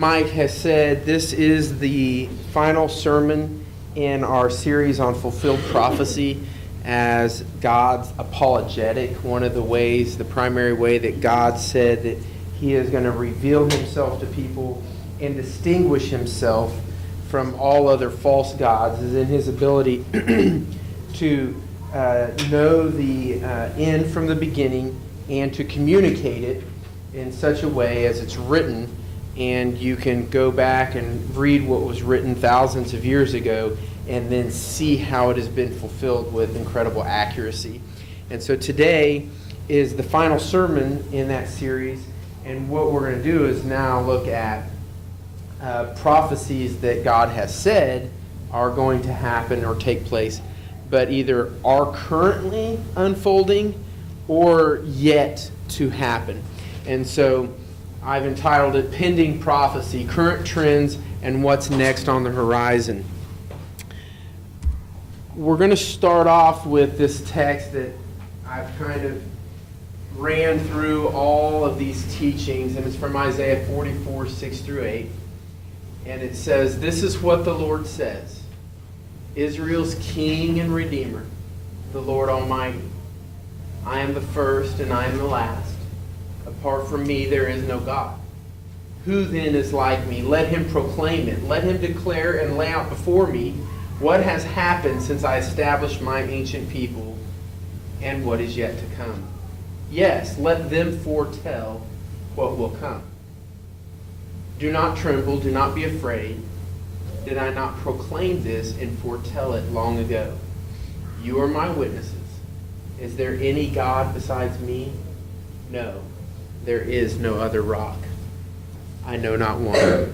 Mike has said this is the final sermon in our series on fulfilled prophecy as God's apologetic. One of the ways, the primary way that God said that He is going to reveal Himself to people and distinguish Himself from all other false gods is in His ability to know the end from the beginning and to communicate it in such a way as it's written, and you can go back and read what was written thousands of years ago and then see how it has been fulfilled with incredible accuracy. And so today is the final sermon in that series, and what we're going to do is now look at prophecies that God has said are going to happen or take place, but either are currently unfolding or yet to happen. And so I've entitled it Pending Prophecy, Current Trends and What's Next on the Horizon. We're going to start off with this text that I've kind of ran through all of these teachings, and it's from Isaiah 44, 6 through 8. And it says, "This is what the Lord says, Israel's King and Redeemer, the Lord Almighty. I am the first and I am the last. Apart from me there is no God. Who then is like me? Let him proclaim it. Let him declare and lay out before me what has happened since I established my ancient people and what is yet to come. Yes, let them foretell what will come. Do not tremble, do not be afraid. Did I not proclaim this and foretell it long ago? You are my witnesses. Is there any God besides me? No, there is no other rock. I know not one."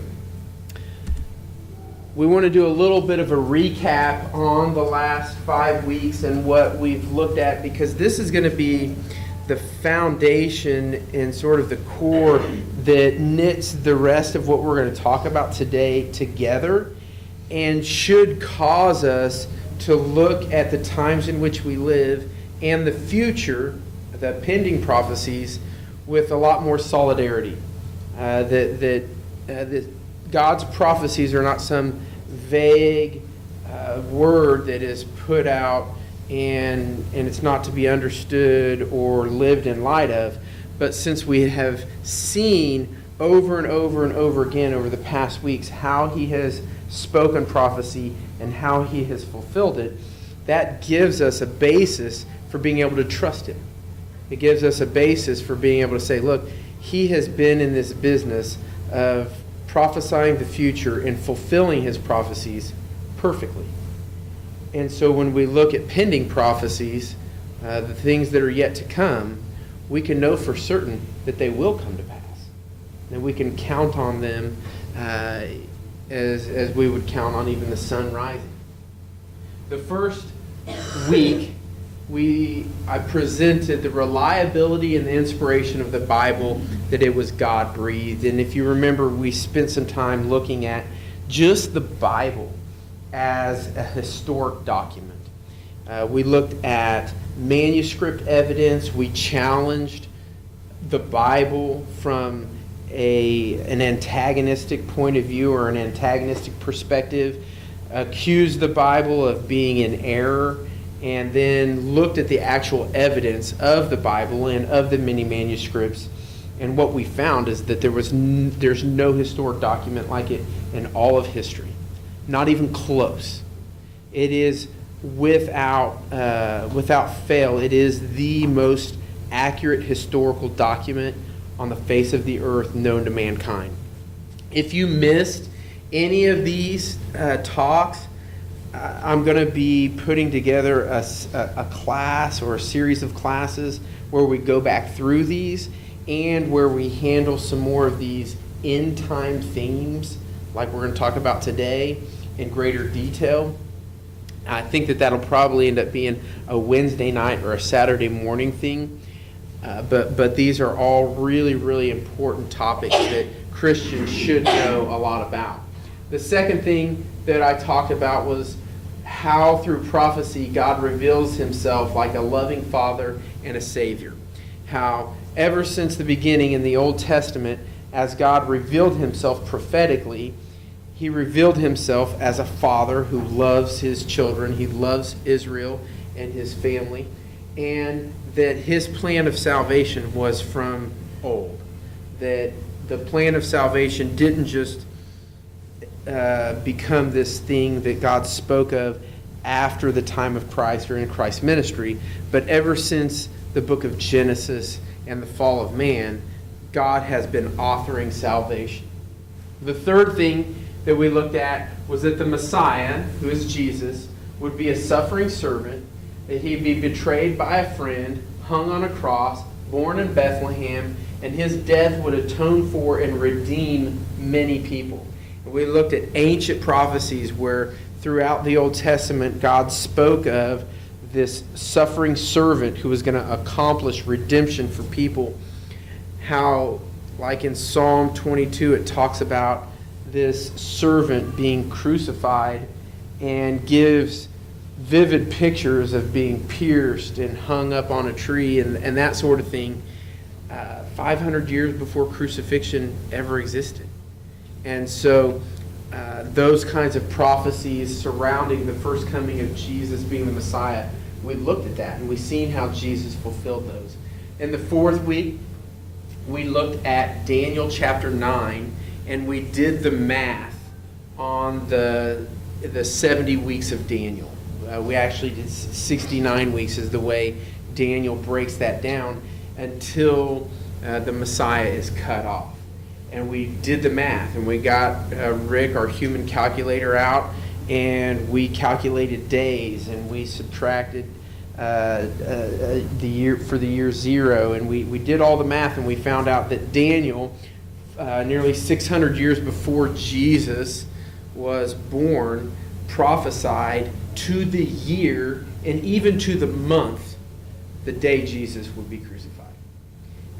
We want to do a little bit of a recap on the last 5 weeks and what we've looked at, because this is going to be the foundation and sort of the core that knits the rest of what we're going to talk about today together, and should cause us to look at the times in which we live and the future, the pending prophecies, with a lot more solidarity. That God's prophecies are not some vague word that is put out and it's not to be understood or lived in light of. But since we have seen over and over and over again over the past weeks how He has spoken prophecy and how He has fulfilled it, that gives us a basis for being able to trust Him. It gives us a basis for being able to say, look, He has been in this business of prophesying the future and fulfilling His prophecies perfectly. And so when we look at pending prophecies, the things that are yet to come, we can know for certain that they will come to pass. And we can count on them as we would count on even the sun rising. The first week, I presented the reliability and the inspiration of the Bible, that it was God-breathed. And if you remember, we spent some time looking at just the Bible as a historic document. We looked at manuscript evidence. We challenged the Bible from an antagonistic point of view or an antagonistic perspective, accused the Bible of being in error, and then looked at the actual evidence of the Bible and of the many manuscripts. And what we found is that there's no historic document like it in all of history. Not even close. It is without fail, it is the most accurate historical document on the face of the earth known to mankind. If you missed any of these talks, I'm going to be putting together a class or a series of classes where we go back through these and where we handle some more of these end-time themes like we're going to talk about today in greater detail. I think that'll probably end up being a Wednesday night or a Saturday morning thing. But these are all really, really important topics that Christians should know a lot about. The second thing that I talked about was how through prophecy God reveals Himself like a loving Father and a Savior. How ever since the beginning in the Old Testament, as God revealed himself prophetically, he revealed himself as a father who loves his children. He loves Israel and his family. And that his plan of salvation was from old. That the plan of salvation didn't just become this thing that God spoke of after the time of Christ or in Christ's ministry, but ever since the book of Genesis and the fall of man, God has been authoring salvation. The third thing that we looked at was that the Messiah, who is Jesus, would be a suffering servant, that he'd be betrayed by a friend, hung on a cross, born in Bethlehem, and his death would atone for and redeem many people. And we looked at ancient prophecies where throughout the Old Testament God spoke of this suffering servant who was going to accomplish redemption for people. How, like in Psalm 22, it talks about this servant being crucified and gives vivid pictures of being pierced and hung up on a tree and that sort of thing 500 years before crucifixion ever existed. And so those kinds of prophecies surrounding the first coming of Jesus being the Messiah, we looked at that and we've seen how Jesus fulfilled those. In the fourth week, we looked at Daniel chapter 9 and we did the math on the 70 weeks of Daniel. We actually did 69 weeks is the way Daniel breaks that down until the Messiah is cut off. And we did the math, and we got Rick, our human calculator, out, and we calculated days, and we subtracted the year for the year 0, and we did all the math, and we found out that Daniel, nearly 600 years before Jesus was born, prophesied to the year and even to the month the day Jesus would be crucified.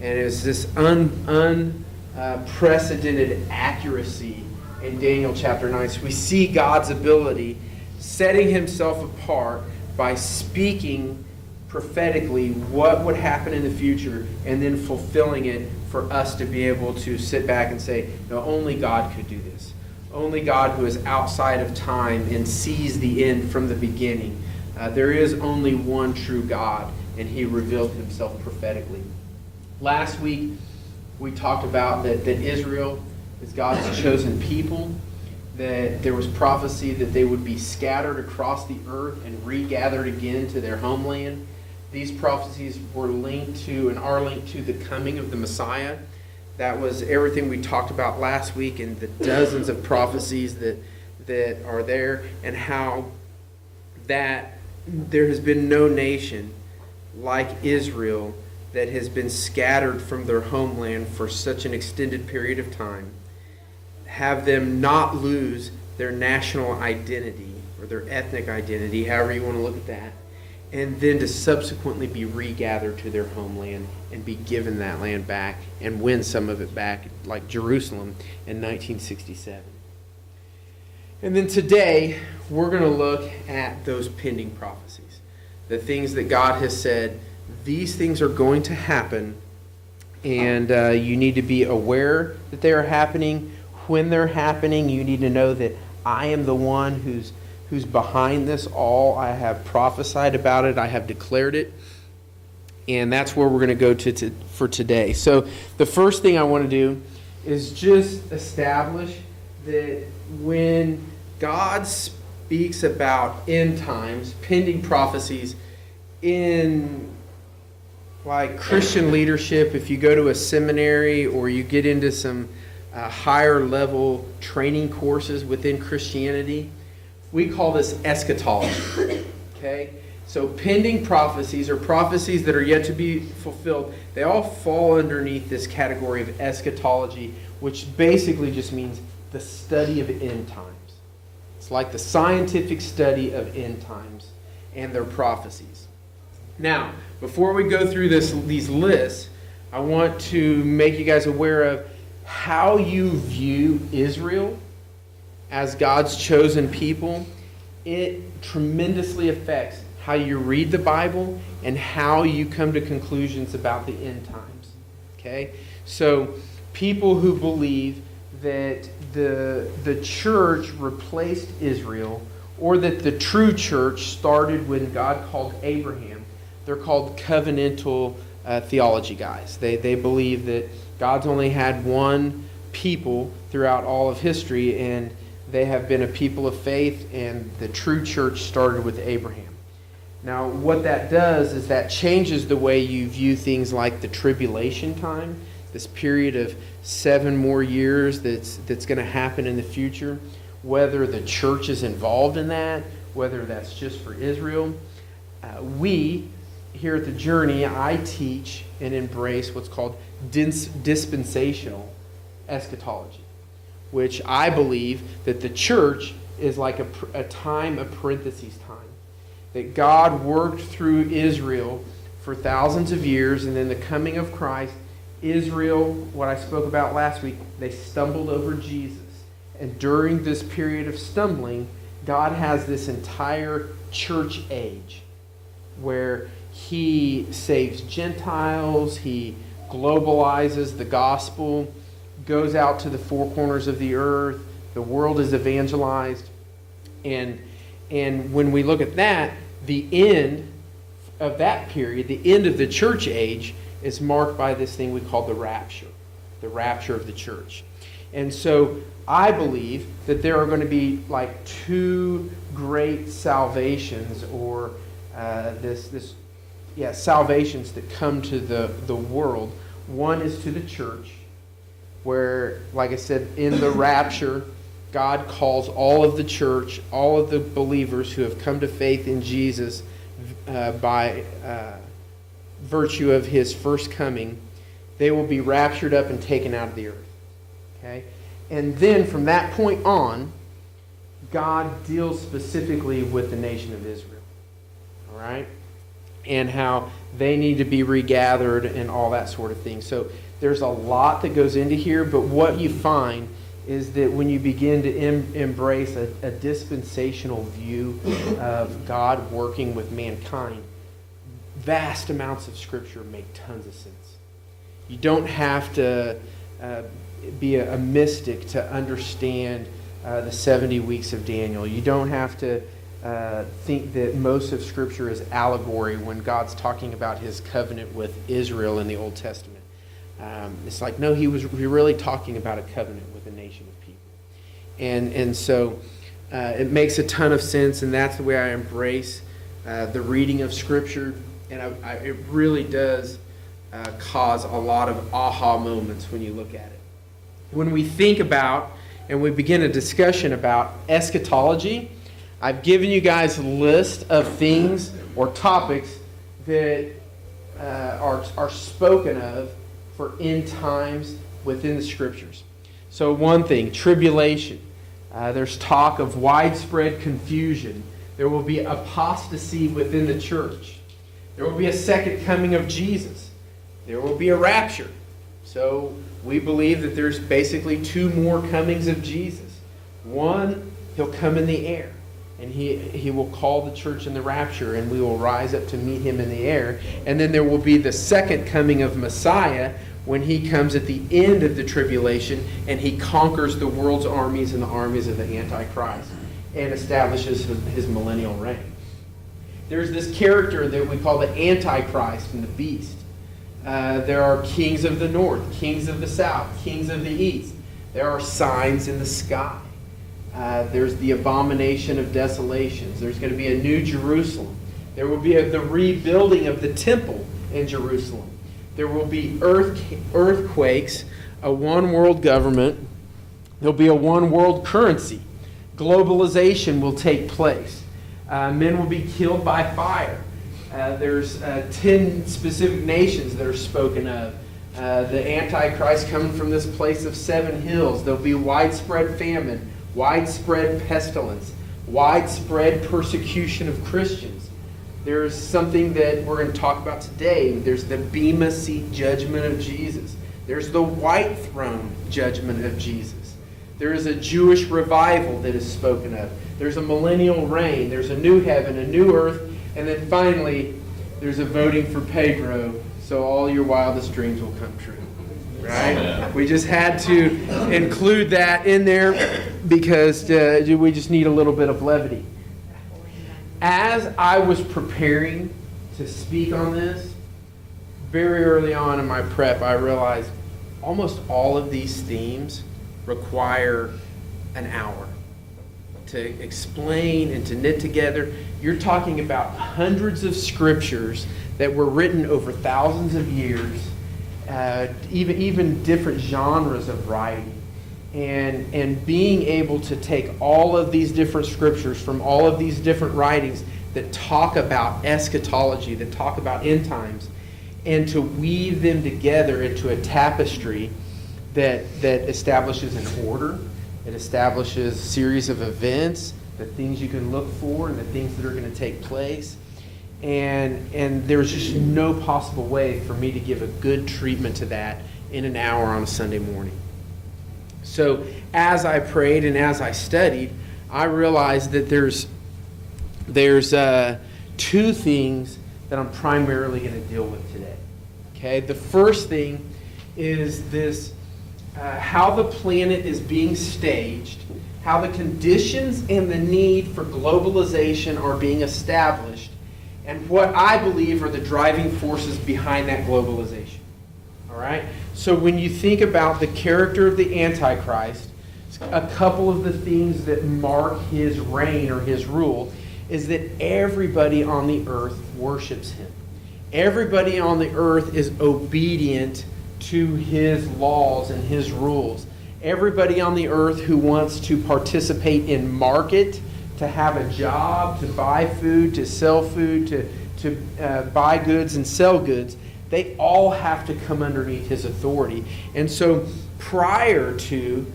And it's this unprecedented accuracy in Daniel chapter 9. So we see God's ability setting himself apart by speaking prophetically what would happen in the future and then fulfilling it for us to be able to sit back and say, no, only God could do this. Only God, who is outside of time and sees the end from the beginning. There is only one true God, and he revealed himself prophetically. Last week, we talked about that Israel is God's chosen people, that there was prophecy that they would be scattered across the earth and regathered again to their homeland. These prophecies were linked to and are linked to the coming of the Messiah. That was everything we talked about last week and the dozens of prophecies that are there, and how that there has been no nation like Israel that has been scattered from their homeland for such an extended period of time, have them not lose their national identity or their ethnic identity, however you want to look at that, and then to subsequently be regathered to their homeland and be given that land back and win some of it back, like Jerusalem in 1967. And then today, we're going to look at those pending prophecies. The things that God has said, these things are going to happen, and you need to be aware that they are happening. When they're happening, you need to know that I am the one who's behind this all. I have prophesied about it. I have declared it. And that's where we're going to go to for today. So the first thing I want to do is just establish that when God speaks about end times, pending prophecies, in like Christian leadership, if you go to a seminary or you get into some higher level training courses within Christianity, we call this eschatology. Okay? So pending prophecies, or prophecies that are yet to be fulfilled, they all fall underneath this category of eschatology, which basically just means the study of end times. It's like the scientific study of end times and their prophecies. Now, before we go through these lists, I want to make you guys aware of how you view Israel as God's chosen people. It tremendously affects how you read the Bible and how you come to conclusions about the end times. Okay? So, people who believe that the church replaced Israel, or that the true church started when God called Abraham. They're called covenantal theology guys. They believe that God's only had one people throughout all of history, and they have been a people of faith, and the true church started with Abraham. Now, what that does is that changes the way you view things like the tribulation time, this period of 7 more years that's going to happen in the future, whether the church is involved in that, whether that's just for Israel. We, here at The Journey, I teach and embrace what's called dispensational eschatology, which I believe that the church is like a time of parentheses time. That God worked through Israel for thousands of years, and then the coming of Christ, Israel, what I spoke about last week, they stumbled over Jesus. And during this period of stumbling, God has this entire church age where He saves Gentiles, He globalizes the gospel, goes out to the four corners of the earth, the world is evangelized. And when we look at that, the end of that period, the end of the church age, is marked by this thing we call the rapture of the church. And so I believe that there are going to be like 2 great salvations, or salvations that come to the world. One is to the church, where, like I said, in the rapture, God calls all of the church, all of the believers who have come to faith in Jesus by virtue of His first coming. They will be raptured up and taken out of the earth. Okay? And then from that point on, God deals specifically with the nation of Israel. All right? And how they need to be regathered and all that sort of thing. So there's a lot that goes into here, but what you find is that when you begin to embrace a dispensational view of God working with mankind, vast amounts of Scripture make tons of sense. You don't have to be a mystic to understand the 70 weeks of Daniel. You don't have to think that most of Scripture is allegory when God's talking about His covenant with Israel in the Old Testament. It's like, no, He was really talking about a covenant with a nation of people. And so it makes a ton of sense, and that's the way I embrace the reading of Scripture. And it really does cause a lot of aha moments when you look at it. When we think about and we begin a discussion about eschatology, I've given you guys a list of things or topics that are spoken of for end times within the Scriptures. So one thing, tribulation. There's talk of widespread confusion. There will be apostasy within the church. There will be a second coming of Jesus. There will be a rapture. So we believe that there's basically 2 more comings of Jesus. One, He'll come in the air, and he will call the church in the rapture, and we will rise up to meet Him in the air. And then there will be the second coming of Messiah, when He comes at the end of the tribulation and He conquers the world's armies and the armies of the Antichrist and establishes His millennial reign. There's this character that we call the Antichrist and the beast. There are kings of the north, kings of the south, kings of the east. There are signs in the sky. There's the abomination of desolations. There's going to be a new Jerusalem. There will be the rebuilding of the temple in Jerusalem. There will be earthquakes, a one world government. There'll be a one world currency. Globalization will take place. Men will be killed by fire. There's 10 specific nations that are spoken of. The Antichrist coming from this place of 7 hills. There'll be widespread famine, widespread pestilence, widespread persecution of Christians. There's something that we're going to talk about today. There's the Bema Seat judgment of Jesus. There's the white throne judgment of Jesus. There is a Jewish revival that is spoken of. There's a millennial reign. There's a new heaven, a new earth. And then finally, there's a voting for Pedro, so all your wildest dreams will come true. right? We just had to include that in there because we just need a little bit of levity. As I was preparing to speak on this, very early on in my prep, I realized almost all of these themes require an hour to explain and to knit together. You're talking about hundreds of scriptures that were written over thousands of years, even different genres of writing. And being able to take all of these different scriptures from all of these different writings that talk about eschatology, that talk about end times, and to weave them together into a tapestry that establishes an order, it establishes a series of events, the things you can look for and the things that are going to take place. And there's just no possible way for me to give a good treatment to that in an hour on a Sunday morning. So as I prayed and as I studied, I realized that there's two things that I'm primarily going to deal with today. Okay, the first thing is this: how the planet is being staged, how the conditions and the need for globalization are being established, and what I believe are the driving forces behind that globalization. All right? So when you think about the character of the Antichrist, a couple of the things that mark his reign or his rule is that everybody on the earth worships him. Everybody on the earth is obedient to his laws and his rules. Everybody on the earth who wants to participate in market, to have a job, to buy food, to sell food, to buy goods and sell goods, they all have to come underneath his authority. And so prior to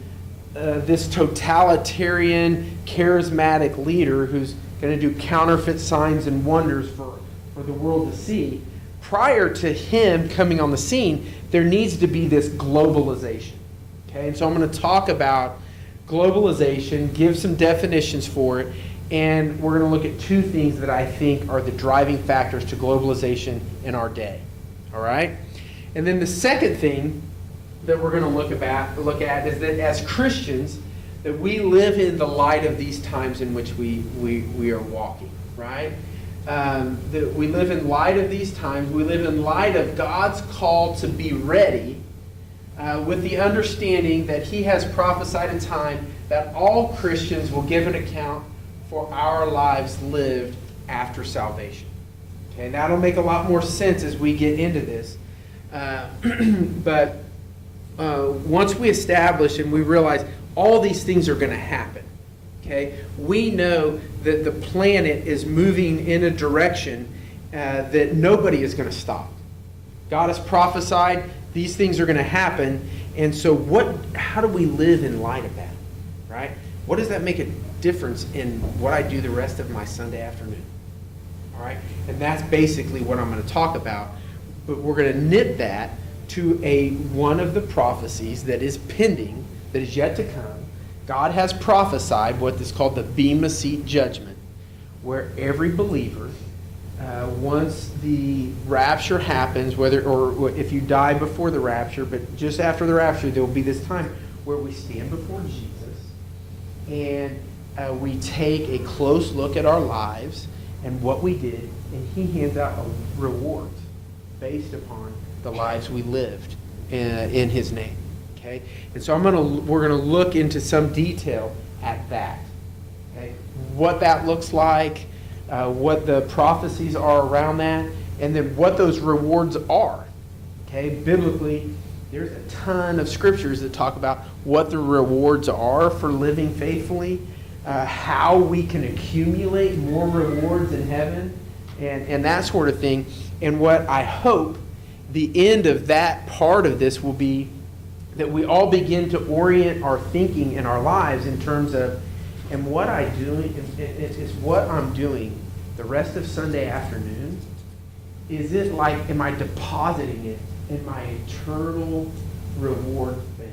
this totalitarian, charismatic leader who's going to do counterfeit signs and wonders for the world to see, prior to him coming on the scene, there needs to be this globalization. Okay, and so I'm going to talk about globalization, give some definitions for it, and we're going to look at two things that I think are the driving factors to globalization in our day. All right? And then the second thing that we're going to look at is that as Christians, that we live in the light of these times in which we are walking, right? That we live in light of these times. We live in light of God's call to be ready, with the understanding that he has prophesied in time that all Christians will give an account for our lives lived after salvation. Okay, and that'll make a lot more sense as we get into this. But once we establish and we realize all these things are going to happen, okay, we know that the planet is moving in a direction that nobody is going to stop. God has prophesied these things are going to happen, and so how do we live in light of that, right? What does that make a difference in what I do the rest of my Sunday afternoon? All right, and that's basically what I'm going to talk about, but we're going to knit that to one of the prophecies that is pending, that is yet to come. God has prophesied what is called the Bema Seat judgment, where every believer, once the rapture happens, or if you die before the rapture, but just after the rapture, there will be this time where we stand before Jesus and we take a close look at our lives and what we did, and he hands out a reward based upon the lives we lived in his name. Okay, and so we're gonna look into some detail at that. Okay, what that looks like, what the prophecies are around that, and then what those rewards are. Okay, biblically, there's a ton of scriptures that talk about what the rewards are for living faithfully, how we can accumulate more rewards in heaven, and that sort of thing. And what I hope the end of that part of this will be that we all begin to orient our thinking and our lives in terms of, and what I do is what I'm doing the rest of Sunday afternoon. Is it like, am I depositing it in my eternal reward bank?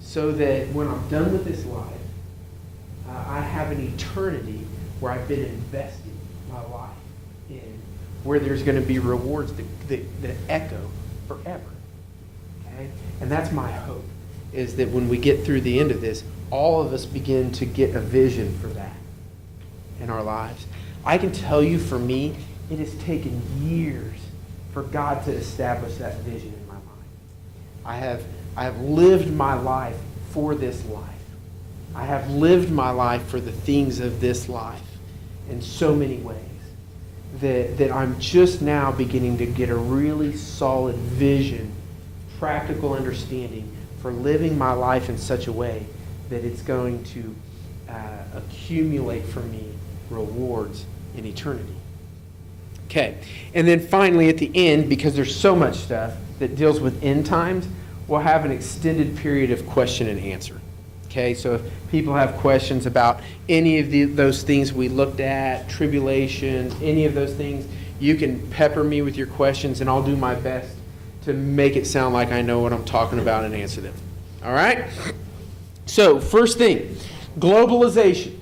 So that when I'm done with this life, I have an eternity where I've been investing my life in, where there's going to be rewards that echo forever. Okay? Okay? And that's my hope, is that when we get through the end of this, all of us begin to get a vision for that in our lives. I can tell you, for me, it has taken years for God to establish that vision in my mind. I have lived my life for this life. I have lived my life for the things of this life in so many ways that I'm just now beginning to get a really solid vision, practical understanding for living my life in such a way that it's going to accumulate for me rewards in eternity. Okay, and then finally at the end, because there's so much stuff that deals with end times, we'll have an extended period of question and answer. Okay, so if people have questions about any of those things we looked at, tribulation, any of those things, you can pepper me with your questions, and I'll do my best to make it sound like I know what I'm talking about and answer them. All right? So, first thing, globalization.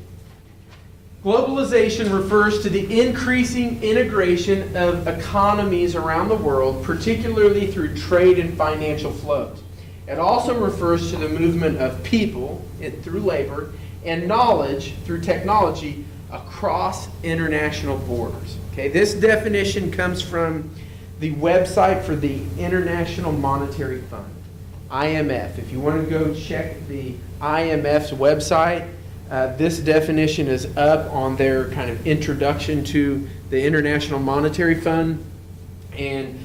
Globalization refers to the increasing integration of economies around the world, particularly through trade and financial flows. It also refers to the movement of people through labor and knowledge through technology across international borders. Okay, this definition comes from the website for the International Monetary Fund, IMF. If you want to go check the IMF's website, this definition is up on their kind of introduction to the International Monetary Fund, and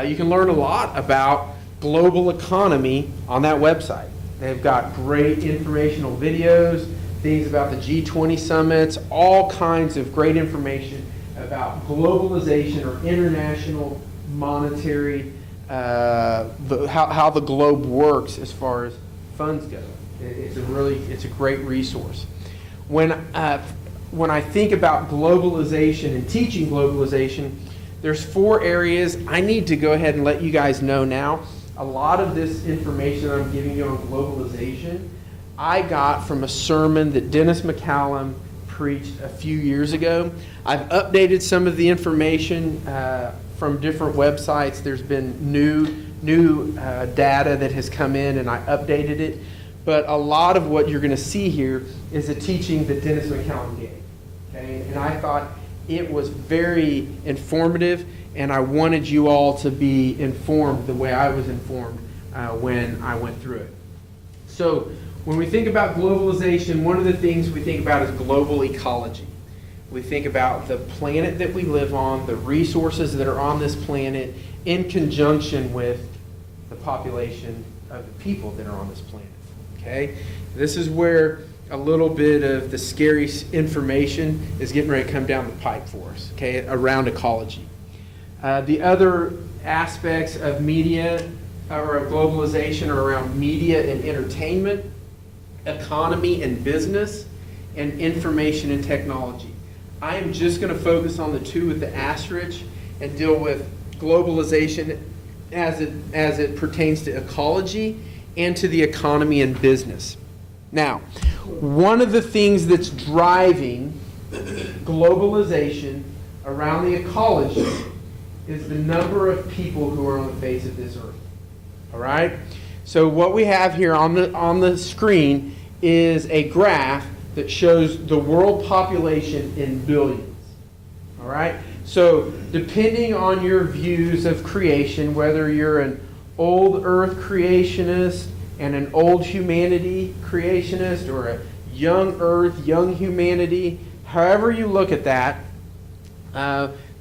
you can learn a lot about global economy on that website. They've got great informational videos, things about the G20 summits, all kinds of great information about globalization or international monetary, how the globe works as far as funds go. It's a great resource. When I think about globalization and teaching globalization, there's 4 areas I need to go ahead and let you guys know now. A lot of this information I'm giving you on globalization, I got from a sermon that Dennis McCallum preached a few years ago. I've updated some of the information from different websites. There's been new data that has come in, and I updated it. But a lot of what you're going to see here is a teaching that Dennis McCallum gave. Okay? And I thought it was very informative, and I wanted you all to be informed the way I was informed when I went through it. So when we think about globalization, one of the things we think about is global ecology. We think about the planet that we live on, the resources that are on this planet, in conjunction with the population of the people that are on this planet. Okay? This is where a little bit of the scary information is getting ready to come down the pipe for us, okay, around ecology. The other aspects of media or of globalization are around media and entertainment, economy and business, and information and technology. I am just going to focus on the 2 with the asterisk and deal with globalization as it pertains to ecology and to the economy and business. Now, one of the things that's driving globalization around the ecology is the number of people who are on the face of this earth. All right? So what we have here on the screen is a graph that shows the world population in billions. All right? So depending on your views of creation, whether you're an old earth creationist and an old humanity creationist, or a young earth, young humanity, however you look at that,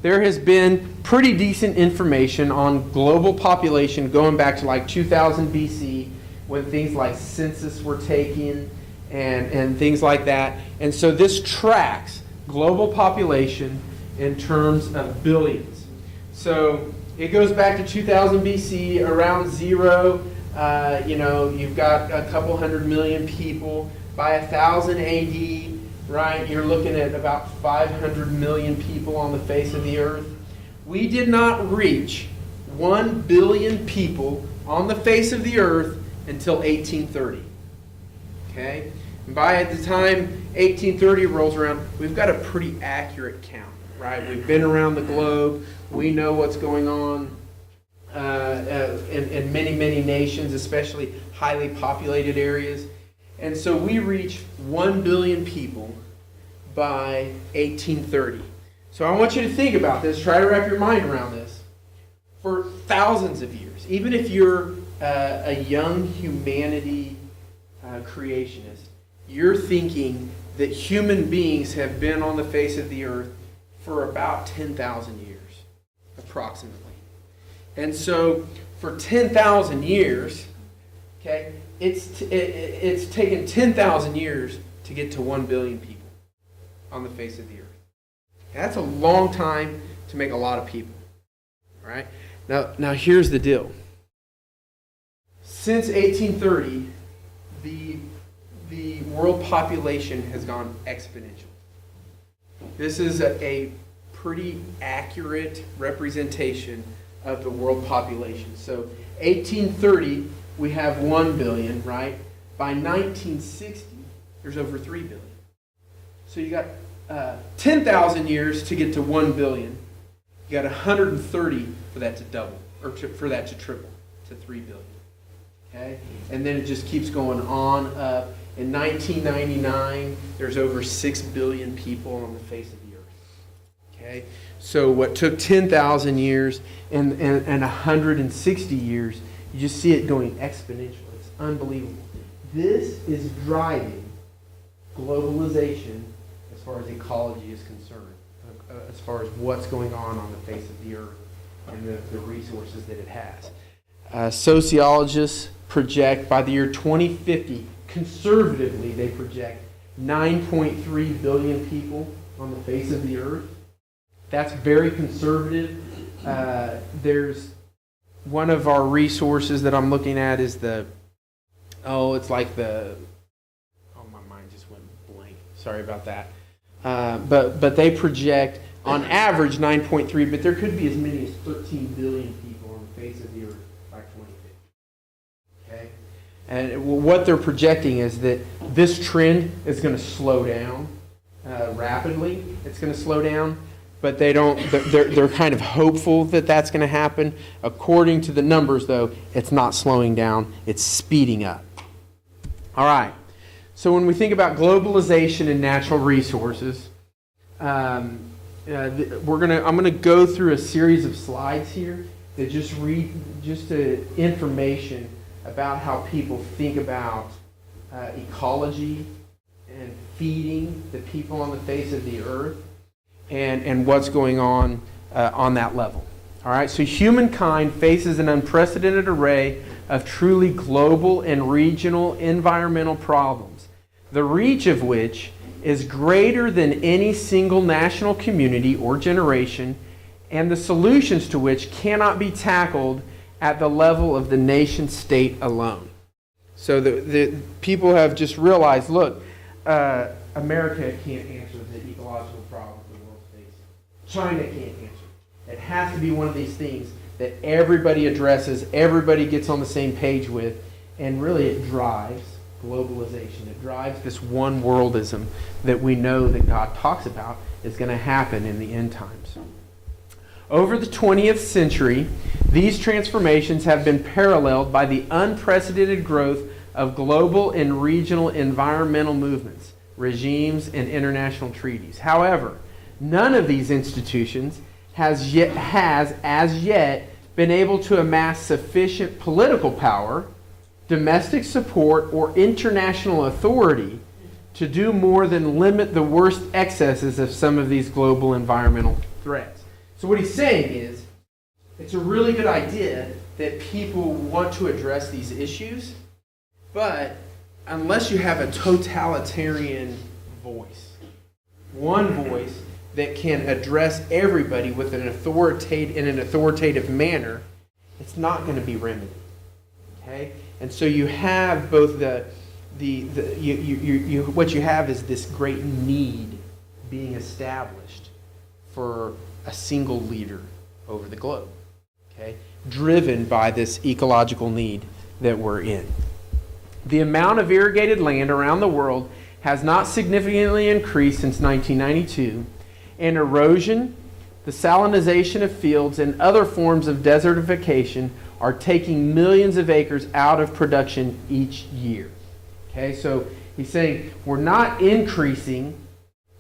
there has been pretty decent information on global population going back to like 2000 BC, when things like census were taken and things like that. And so this tracks global population in terms of billions. So it goes back to 2000 BC, around 0. You've got a couple 100 million people. By 1000 AD, right, you're looking at about 500 million people on the face of the earth. We did not reach 1 billion people on the face of the earth until 1830. Okay? And by the time 1830 rolls around, we've got a pretty accurate count, right? We've been around the globe. We know what's going on in many, many nations, especially highly populated areas. And so we reach 1 billion people by 1830. So I want you to think about this. Try to wrap your mind around this. For thousands of years, even if you're a young humanity creationist, you're thinking that human beings have been on the face of the earth for about 10,000 years, approximately. And so for 10,000 years, okay, it's taken 10,000 years to get to 1 billion people on the face of the earth. That's a long time to make a lot of people. All right? Now here's the deal. Since 1830, the world population has gone exponential. This is a pretty accurate representation of the world population. So 1830, we have 1 billion, right? By 1960, there's over 3 billion. So you got 10,000 years to get to 1 billion. You got 130 for that to double, or for that to triple to 3 billion. Okay? And then it just keeps going on up. In 1999, there's over 6 billion people on the face of the earth. Okay? So what took 10,000 years and 160 years, you just see it going exponentially. It's unbelievable. This is driving globalization as far as ecology is concerned, as far as what's going on the face of the earth and the resources that it has. Sociologists project by the year 2050, conservatively they project 9.3 billion people on the face of the earth. That's very conservative. There's one of our resources that I'm looking at is my mind just went blank. Sorry about that. But they project on average 9.3, but there could be as many as 13 billion people on the face of the earth by 2050. Okay? And what they're projecting is that this trend is going to slow down rapidly. It's going to slow down, but they're kind of hopeful that that's going to happen. According to the numbers, though, it's not slowing down. It's speeding up. All right. So when we think about globalization and natural resources, I'm going to go through a series of slides here that just read information about how people think about ecology and feeding the people on the face of the earth and what's going on that level. All right, so humankind faces an unprecedented array of truly global and regional environmental problems, the reach of which is greater than any single national community or generation, and the solutions to which cannot be tackled at the level of the nation state alone. So the people have just realized, look, America can't answer the ecological problems the world faces. China can't answer. It has to be one of these things that everybody addresses, everybody gets on the same page with, and really it drives globalization. It drives this one worldism that we know that God talks about is going to happen in the end times. Over the 20th century, these transformations have been paralleled by the unprecedented growth of global and regional environmental movements, regimes, and international treaties. However, none of these institutions has as yet been able to amass sufficient political power, domestic support, or international authority to do more than limit the worst excesses of some of these global environmental threats. So what he's saying is, it's a really good idea that people want to address these issues, but unless you have a totalitarian voice, one voice that can address everybody with in an authoritative manner, it's not going to be remedied. Okay? And so you have both what you have is this great need being established for a single leader over the globe. Okay? Driven by this ecological need that we're in. The amount of irrigated land around the world has not significantly increased since 1992, and erosion, The salinization of fields and other forms of desertification are taking millions of acres out of production each year. Okay, so he's saying we're not increasing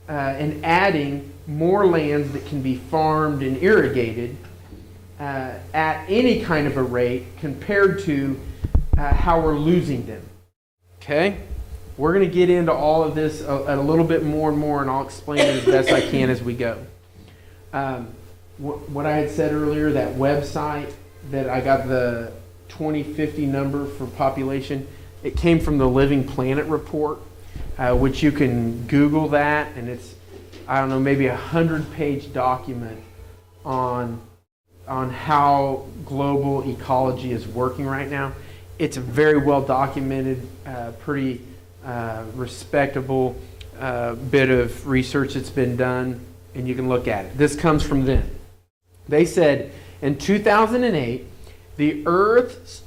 and adding more lands that can be farmed and irrigated at any kind of a rate compared to how we're losing them. Okay? We're going to get into all of this a little bit more and more, and I'll explain it as best I can as we go. What I had said earlier, that website that I got the 2050 number for population, it came from the Living Planet report, which you can Google that, and it's, I don't know, maybe 100-page document on how global ecology is working right now. It's a very well documented, pretty respectable bit of research that's been done, and you can look at it. This comes from them. They said in 2008, the Earth's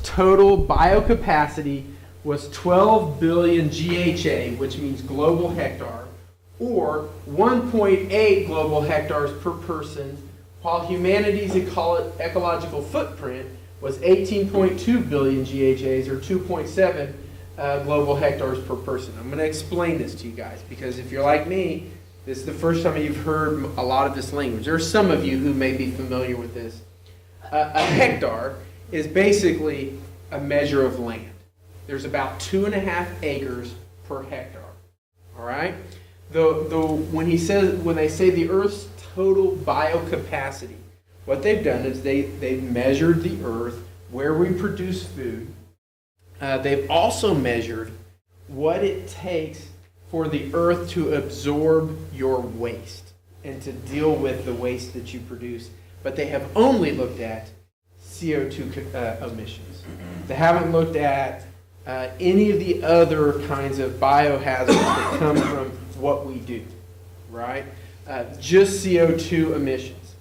total biocapacity was 12 billion GHA, which means global hectare, or 1.8 global hectares per person, while humanity's ecological footprint was 18.2 billion GHAs, or 2.7 global hectares per person. I'm going to explain this to you guys, because if you're like me, this is the first time you've heard a lot of this language. There are some of you who may be familiar with this. A hectare is basically a measure of land. There's about 2.5 acres per hectare. All right? When they say the Earth's total biocapacity, what they've done is they've measured the Earth where we produce food. They've also measured what it takes for the Earth to absorb your waste and to deal with the waste that you produce. But they have only looked at CO2 emissions. They haven't looked at any of the other kinds of biohazards that come from what we do, right? Just CO2 emissions.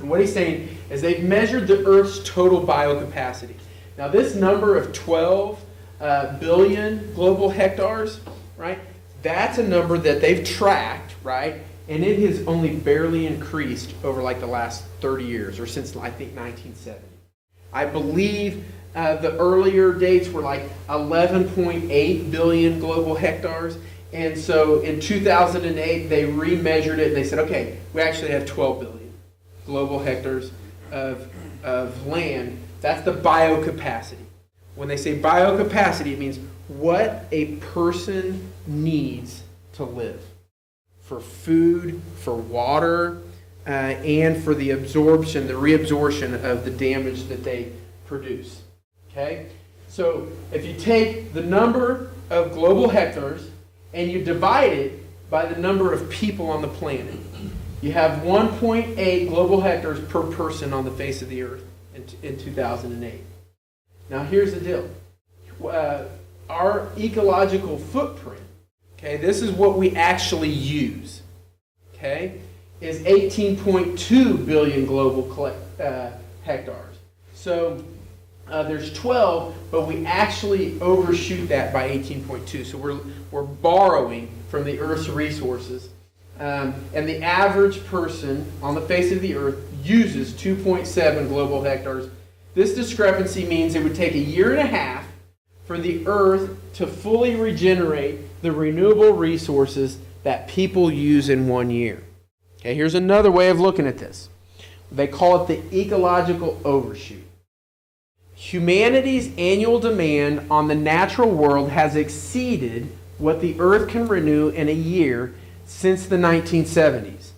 And what he's saying is they've measured the Earth's total biocapacity. Now this number of 12 billion global hectares, right? That's a number that they've tracked, right? And it has only barely increased over like the last 30 years, or since I think 1970. I believe the earlier dates were like 11.8 billion global hectares. And so in 2008, they remeasured it and they said, okay, we actually have 12 billion global hectares of land. That's the biocapacity. When they say biocapacity, it means what a person needs to live. For food, for water, and for the absorption, the reabsorption of the damage that they produce. Okay? So if you take the number of global hectares and you divide it by the number of people on the planet, you have 1.8 global hectares per person on the face of the earth in 2008. Now here's the deal. Our ecological footprint, okay, this is what we actually use, okay, is 18.2 billion global hectares. So there's 12, but we actually overshoot that by 18.2. So we're borrowing from the Earth's resources. And the average person on the face of the Earth uses 2.7 global hectares. This discrepancy means it would take 1.5 years for the Earth to fully regenerate the renewable resources that people use in 1 year. Okay, here's another way of looking at this. They call it the ecological overshoot. Humanity's annual demand on the natural world has exceeded what the Earth can renew in a year since the 1970s.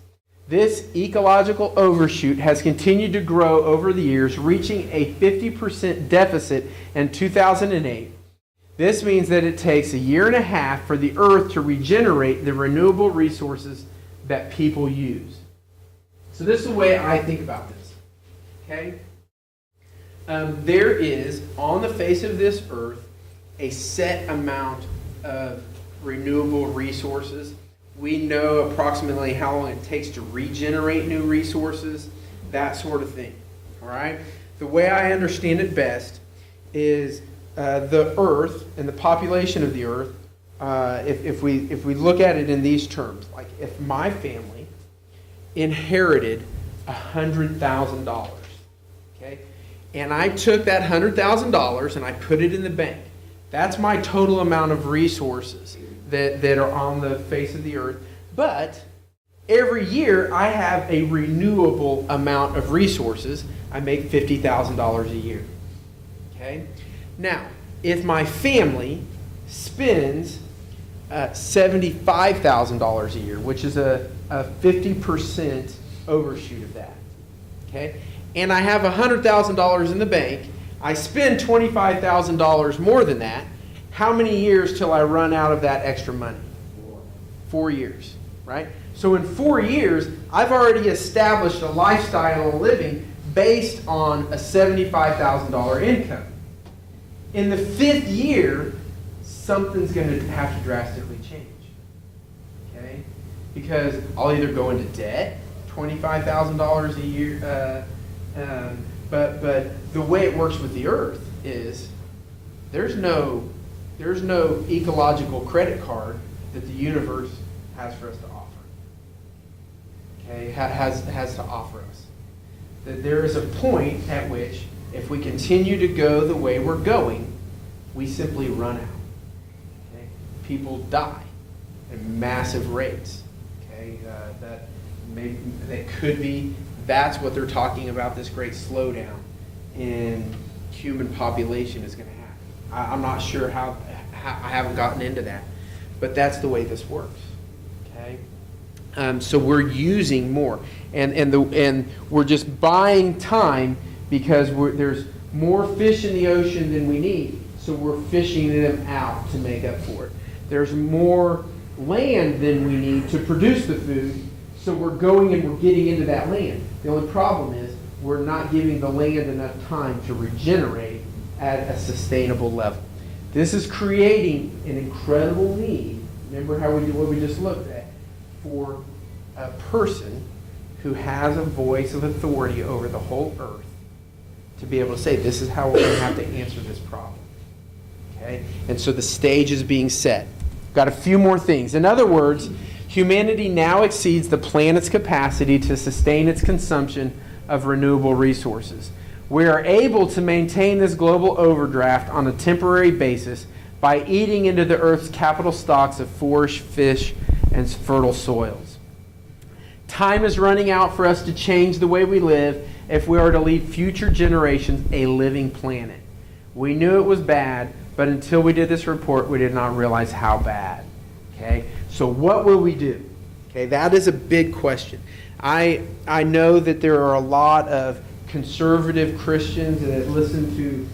This ecological overshoot has continued to grow over the years, reaching a 50% deficit in 2008. This means that it takes 1.5 years for the Earth to regenerate the renewable resources that people use. So this is the way I think about this. Okay? There is, on the face of this Earth, a set amount of renewable resources. We know approximately how long it takes to regenerate new resources, that sort of thing. All right? The way I understand it best is the Earth and the population of the Earth, if we look at it in these terms, like if my family inherited $100,000. Okay? And I took that $100,000 and I put it in the bank. That's my total amount of resources that are on the face of the earth. But every year I have a renewable amount of resources. I make $50,000 a year. Okay? Now, if my family spends $75,000 a year, which is a 50% overshoot of that, okay? And I have $100,000 in the bank, I spend $25,000 more than that, how many years till I run out of that extra money? 4 years, right? So in 4 years, I've already established a lifestyle of living based on a $75,000 income. In the 5th year, something's going to have to drastically change, okay? Because I'll either go into debt, $25,000 a year, but the way it works with the earth is there's no ecological credit card that the universe has for us to offer, okay? Has to offer us. That there is a point at which, if we continue to go the way we're going, we simply run out. Okay? People die at massive rates. Okay? That could be, that's what they're talking about, this great slowdown in human population is going to happen. I'm not sure how, I haven't gotten into that, but that's the way this works. Okay? So we're using more, and we're just buying time because there's more fish in the ocean than we need, so we're fishing them out to make up for it. There's more land than we need to produce the food, so we're going and we're getting into that land. The only problem is we're not giving the land enough time to regenerate at a sustainable level. This is creating an incredible need. Remember what we just looked at, for a person who has a voice of authority over the whole earth to be able to say, this is how we're going to have to answer this problem. Okay? And so the stage is being set. Got a few more things. In other words, humanity now exceeds the planet's capacity to sustain its consumption of renewable resources. We are able to maintain this global overdraft on a temporary basis by eating into the earth's capital stocks of forage, fish, and fertile soils. Time is running out for us to change the way we live if we are to leave future generations a living planet. We knew it was bad, but until we did this report, we did not realize how bad. Okay? So what will we do? Okay, that is a big question. I know that there are a lot of conservative Christians that listen to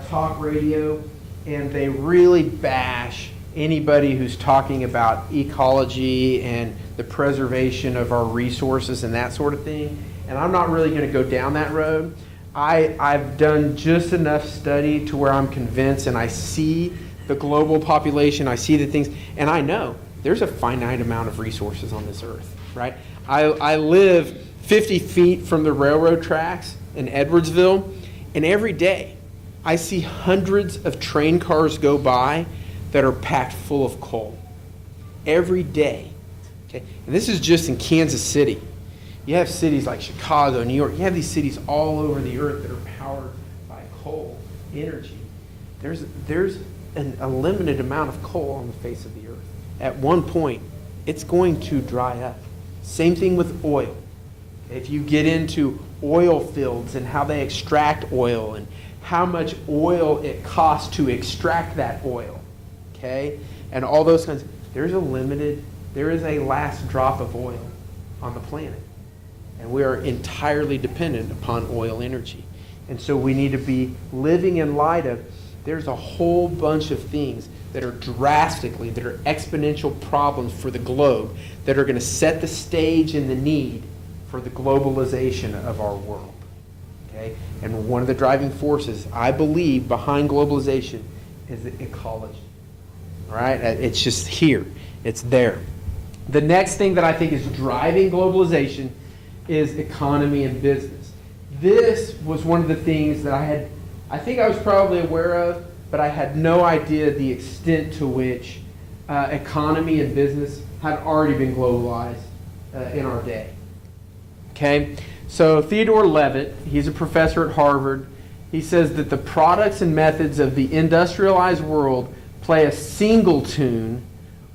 talk radio, and they really bash anybody who's talking about ecology and the preservation of our resources and that sort of thing. And I'm not really going to go down that road. I've done just enough study to where I'm convinced, and I see the global population, I see the things, and I know there's a finite amount of resources on this earth, right? I live 50 feet from the railroad tracks in Edwardsville, and every day I see hundreds of train cars go by that are packed full of coal. Every day. Okay? And this is just in Kansas City. You have cities like Chicago, New York. You have these cities all over the earth that are powered by coal energy. There's a limited amount of coal on the face of the earth. At one point, it's going to dry up. Same thing with oil. If you get into oil fields and how they extract oil and how much oil it costs to extract that oil, okay, and all those kinds, there is a last drop of oil on the planet. And we are entirely dependent upon oil energy. And so we need to be living in light of, there's a whole bunch of things that are exponential problems for the globe that are going to set the stage and the need for the globalization of our world. Okay? And one of the driving forces, I believe, behind globalization is the ecology. All right? It's just here. It's there. The next thing that I think is driving globalization is economy and business. This was one of the things that I think I was probably aware of, but I had no idea the extent to which economy and business had already been globalized in our day. Okay? So Theodore Levitt, he's a professor at Harvard. He says that the products and methods of the industrialized world play a single tune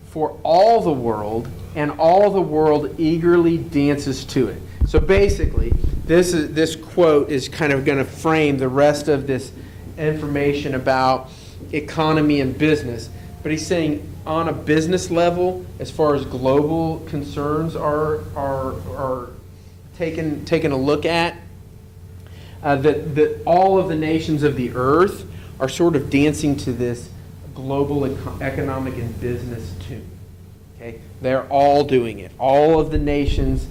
for all the world, and all the world eagerly dances to it. So basically, this quote is kind of going to frame the rest of this information about economy and business. But he's saying on a business level, as far as global concerns are taken a look at, that all of the nations of the earth are sort of dancing to this global economic and business tune. Okay, they're all doing it. All of the nations,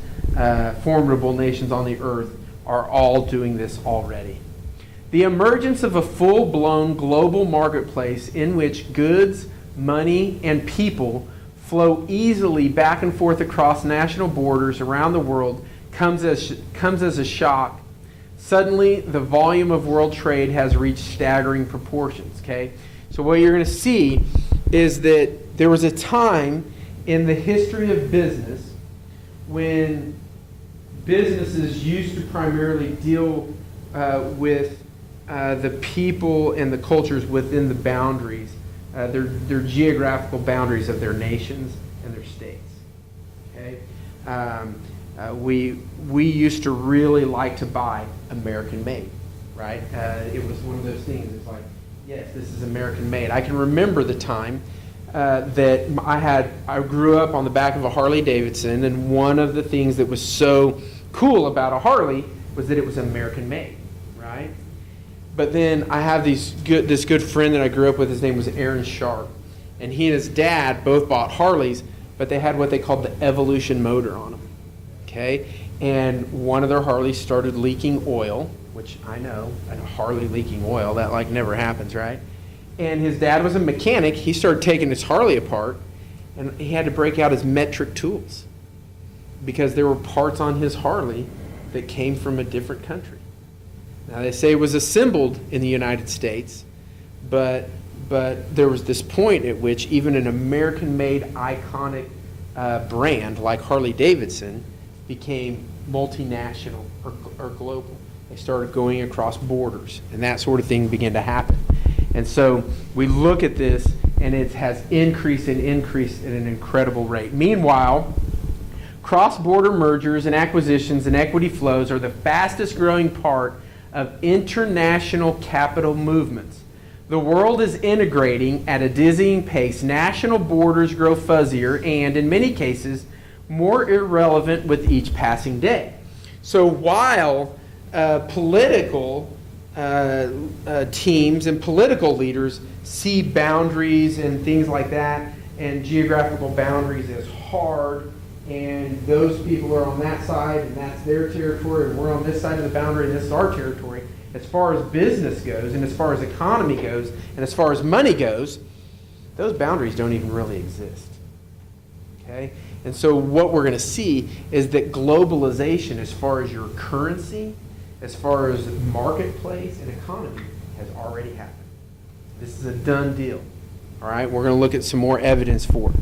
formidable nations on the earth, are all doing this already. The emergence of a full-blown global marketplace in which goods, money, and people flow easily back and forth across national borders around the world comes as a shock. Suddenly, the volume of world trade has reached staggering proportions. Okay, so what you're going to see is that there was a time in the history of business when businesses used to primarily deal with the people and the cultures within the boundaries, their geographical boundaries of their nations and their states. Okay, we used to really like to buy American made, right? It was one of those things. It's like, yes, this is American made. I can remember the time that I grew up on the back of a Harley Davidson, and one of the things that was so cool about a Harley was that it was American made, right? But then I have this good friend that I grew up with. His name was Aaron Sharp, and he and his dad both bought Harleys, but they had what they called the Evolution motor on them. Okay, and one of their Harleys started leaking oil, which I know, a Harley leaking oil, that like never happens, right? And his dad was a mechanic. He started taking his Harley apart, and he had to break out his metric tools because there were parts on his Harley that came from a different country. Now, they say it was assembled in the United States, but there was this point at which even an American-made iconic brand like Harley Davidson became multinational or global. They started going across borders, and that sort of thing began to happen. And so we look at this, and it has increased and increased at an incredible rate. Meanwhile, cross-border mergers and acquisitions and equity flows are the fastest growing part of international capital movements. The world is integrating at a dizzying pace. National borders grow fuzzier and, in many cases, more irrelevant with each passing day. So while political teams and political leaders see boundaries and things like that and geographical boundaries as hard, and those people are on that side and that's their territory, and we're on this side of the boundary and this is our territory, as far as business goes and as far as economy goes and as far as money goes, those boundaries don't even really exist. Okay? And so what we're going to see is that globalization, as far as your currency, as far as marketplace and economy, has already happened. This is a done deal. All right? We're going to look at some more evidence for it.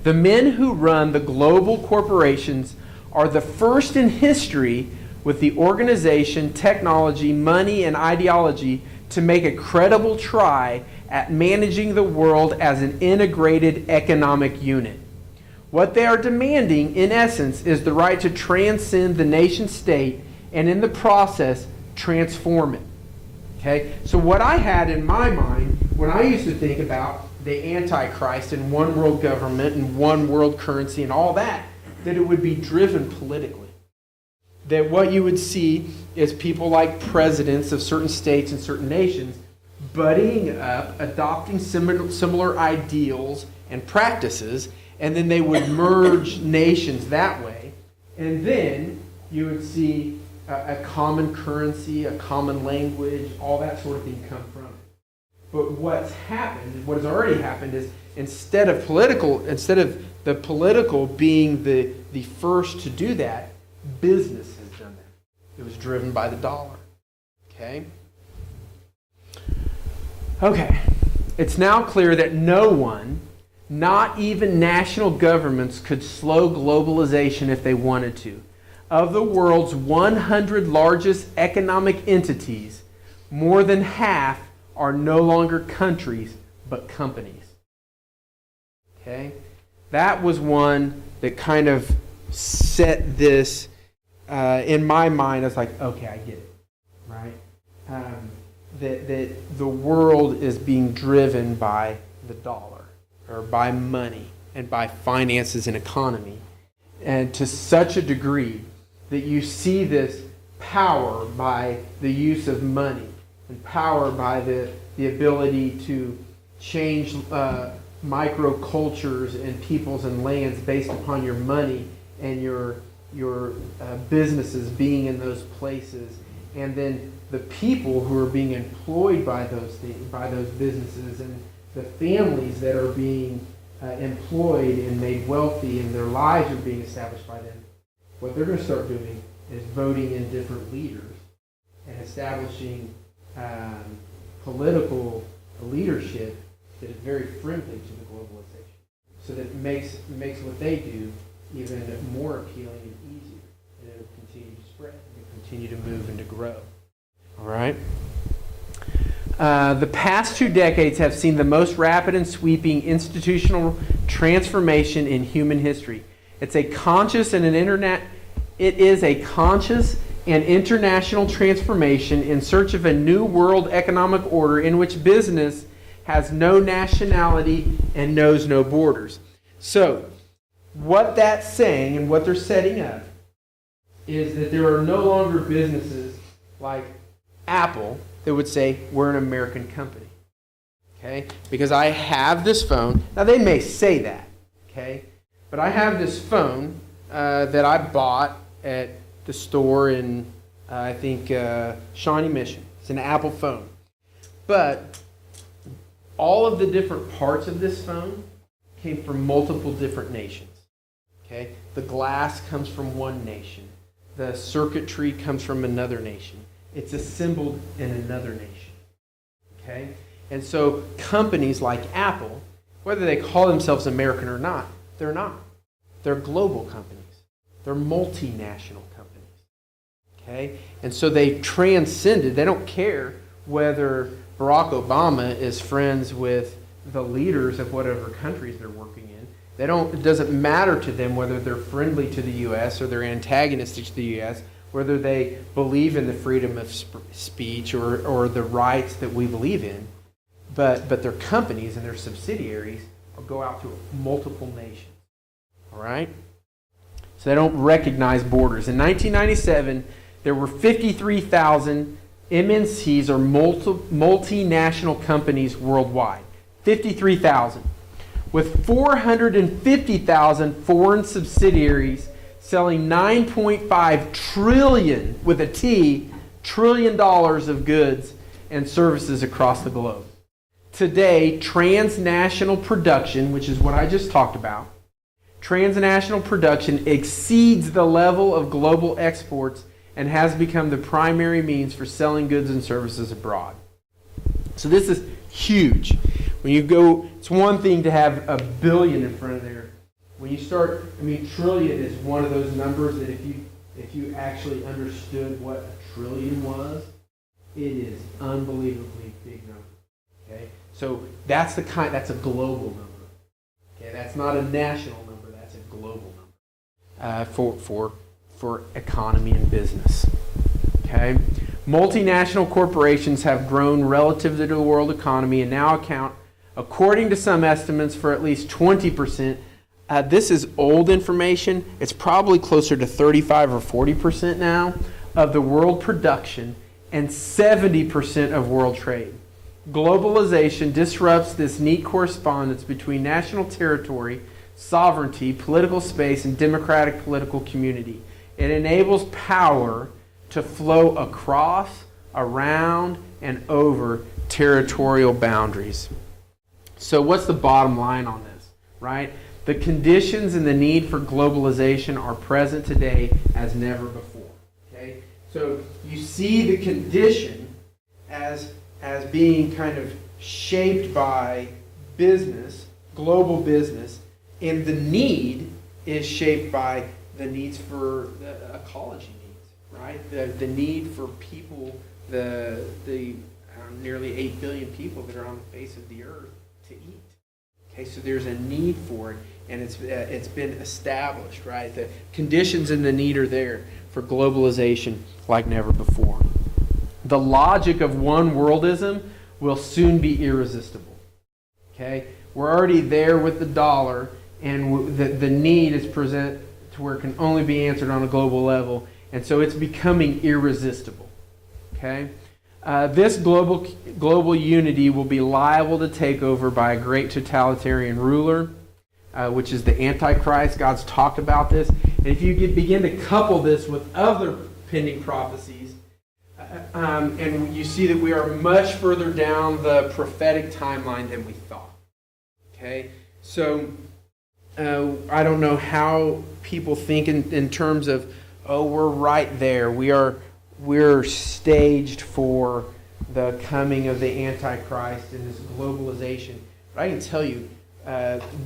The men who run the global corporations are the first in history with the organization, technology, money, and ideology to make a credible try at managing the world as an integrated economic unit. What they are demanding, in essence, is the right to transcend the nation state and in the process transform it. Okay? So what I had in my mind when I used to think about the Antichrist and one world government and one world currency and all that it would be driven politically. That what you would see is people like presidents of certain states and certain nations buddying up, adopting similar ideals and practices, and then they would merge nations that way. And then you would see a common currency, a common language, all that sort of thing come from it. But what's happened, what has already happened is instead of the political being the first to do that, business has done that. It was driven by the dollar. Okay? Okay. It's now clear that no one, not even national governments, could slow globalization if they wanted to. of the world's 100 largest economic entities, more than half are no longer countries, but companies. Okay? That was one that kind of set this in my mind. I was like, okay, I get it, right? That the world is being driven by the dollar, or by money, and by finances and economy. And to such a degree that you see this power by the use of money, and power by the ability to change microcultures and peoples and lands based upon your money and your businesses being in those places, and then the people who are being employed by those things, by those businesses, and the families that are being employed and made wealthy, and their lives are being established by them. What they're going to start doing is voting in different leaders and establishing political leadership that is very friendly to the globalization, so that it makes what they do even more appealing and easier, and it'll continue to spread, it'll continue to move and to grow. All right? The past 2 decades have seen the most rapid and sweeping institutional transformation in human history. It is a conscious and international transformation in search of a new world economic order in which business has no nationality and knows no borders. So, what that's saying and what they're setting up is that there are no longer businesses like Apple that would say, we're an American company. Okay? Because I have this phone. Now, they may say that. Okay? But I have this phone that I bought at the store in, I think, Shawnee Mission. It's an Apple phone. But all of the different parts of this phone came from multiple different nations. Okay? The glass comes from one nation. The circuitry comes from another nation. It's assembled in another nation. Okay? And so companies like Apple, whether they call themselves American or not, they're not. They're global companies. They're multinational companies. Okay? And so they've transcended. They don't care whether Barack Obama is friends with the leaders of whatever countries they're working in. It doesn't matter to them whether they're friendly to the U.S. or they're antagonistic to the U.S., whether they believe in the freedom of speech or the rights that we believe in. But their companies and their subsidiaries go out to multiple nations. All right? So they don't recognize borders. In 1997, there were 53,000 MNCs, or multinational companies worldwide. 53,000. With 450,000 foreign subsidiaries selling $9.5 trillion, with a T, trillion dollars of goods and services across the globe. Today, transnational production, which is what I just talked about, transnational production exceeds the level of global exports and has become the primary means for selling goods and services abroad. So this is huge. When you go, it's one thing to have a billion in front of there. When you start, trillion is one of those numbers that if you actually understood what a trillion was, it is unbelievably big number. Okay, so that's a global number. Okay, that's not a national number. That's a global number for economy and business. Okay, multinational corporations have grown relative to the world economy and now account, according to some estimates, for at least 20%. This is old information. It's probably closer to 35 or 40% now of the world production and 70% of world trade. Globalization disrupts this neat correspondence between national territory, sovereignty, political space, and democratic political community. It enables power to flow across, around, and over territorial boundaries. So what's the bottom line on this, right? The conditions and the need for globalization are present today as never before. Okay? So you see the condition as being kind of shaped by business, global business, and the need is shaped by the needs for the ecology needs, right? The need for people, the nearly 8 billion people that are on the face of the earth to eat. Okay, so there's a need for it, and it's been established, right? The conditions and the need are there for globalization like never before. The logic of one worldism will soon be irresistible. Okay, we're already there with the dollar, and the need is present to where it can only be answered on a global level, and so it's becoming irresistible. Okay, this global unity will be liable to take over by a great totalitarian ruler, which is the Antichrist. God's talked about this, and if you begin to couple this with other pending prophecies, and you see that we are much further down the prophetic timeline than we thought. Okay, so I don't know how people think in terms of, oh, we're right there. We're staged for the coming of the Antichrist and this globalization. But I can tell you,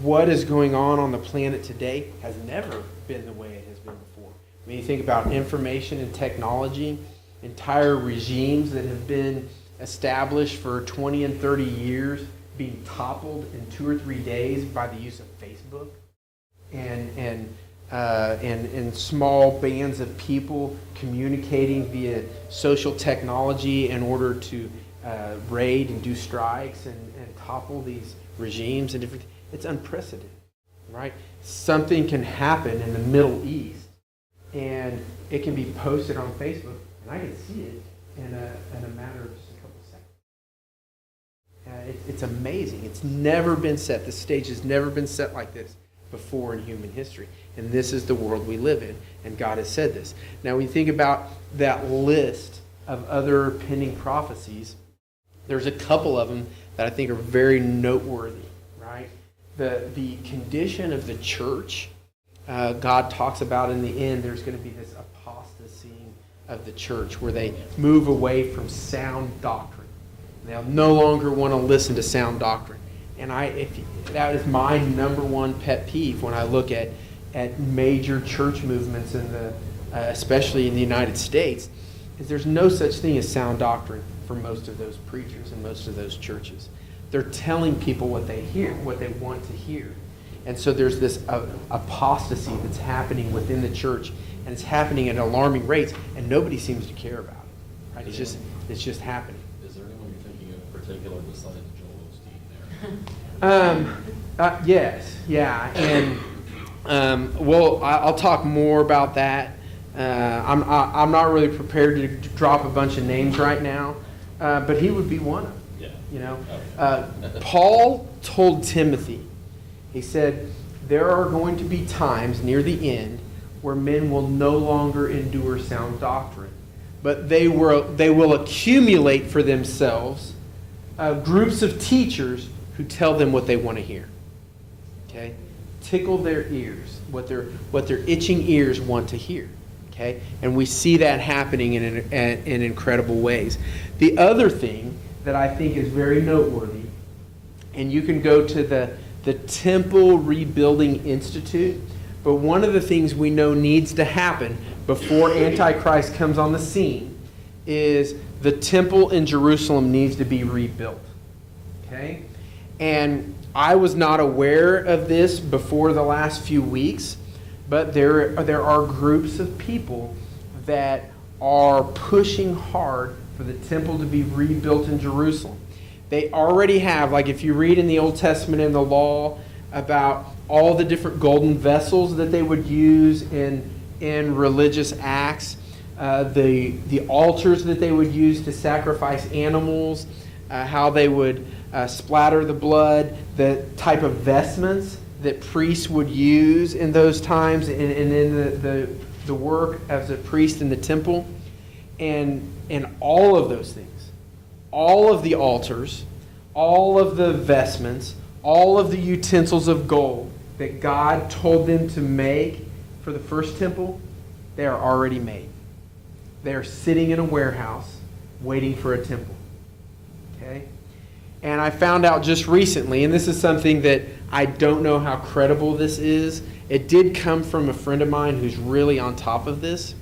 what is going on the planet today has never been the way it has been before. When you think about information and technology, entire regimes that have been established for 20 and 30 years being toppled in 2 or 3 days by the use of Facebook and small bands of people communicating via social technology in order to raid and do strikes and topple these regimes and different. It's unprecedented, right? Something can happen in the Middle East, and it can be posted on Facebook, and I can see it in a matter of just a couple seconds. It's amazing. It's never been set. The stage has never been set like this before in human history. And this is the world we live in. And God has said this. Now, when you think about that list of other pending prophecies, there's a couple of them that I think are very noteworthy, right? The condition of the church, God talks about in the end, there's going to be this apostasy of the church where they move away from sound doctrine. They'll no longer want to listen to sound doctrine. And that is my number one pet peeve when I look at major church movements especially in the United States, is there's no such thing as sound doctrine for most of those preachers and most of those churches. They're telling people what they hear, what they want to hear. And so there's this apostasy that's happening within the church, and it's happening at alarming rates, and nobody seems to care about it. Right? It's just happening. Is there anyone you're thinking of in particular besides Joel Osteen there? Yes, yeah, and I'll talk more about that. I'm not really prepared to drop a bunch of names right now, but he would be one of them. Yeah. You know, Paul told Timothy, he said, there are going to be times near the end where men will no longer endure sound doctrine, but they will accumulate for themselves groups of teachers who tell them what they want to hear. Okay, tickle their ears, what their itching ears want to hear. Okay, and we see that happening in incredible ways. The other thing that I think is very noteworthy, and you can go to the Temple Rebuilding Institute, but one of the things we know needs to happen before Antichrist comes on the scene is the temple in Jerusalem needs to be rebuilt. Okay? And I was not aware of this before the last few weeks, but there are groups of people that are pushing hard for the temple to be rebuilt in Jerusalem. They already have, like if you read in the Old Testament and the law about all the different golden vessels that they would use in religious acts, the altars that they would use to sacrifice animals, how they would splatter the blood, the type of vestments that priests would use in those times and in the work as a priest in the temple, and all of those things. All of the altars, all of the vestments, all of the utensils of gold that God told them to make for the first temple, they are already made. They are sitting in a warehouse waiting for a temple. Okay? And I found out just recently, and this is something that I don't know how credible this is. It did come from a friend of mine who's really on top of this.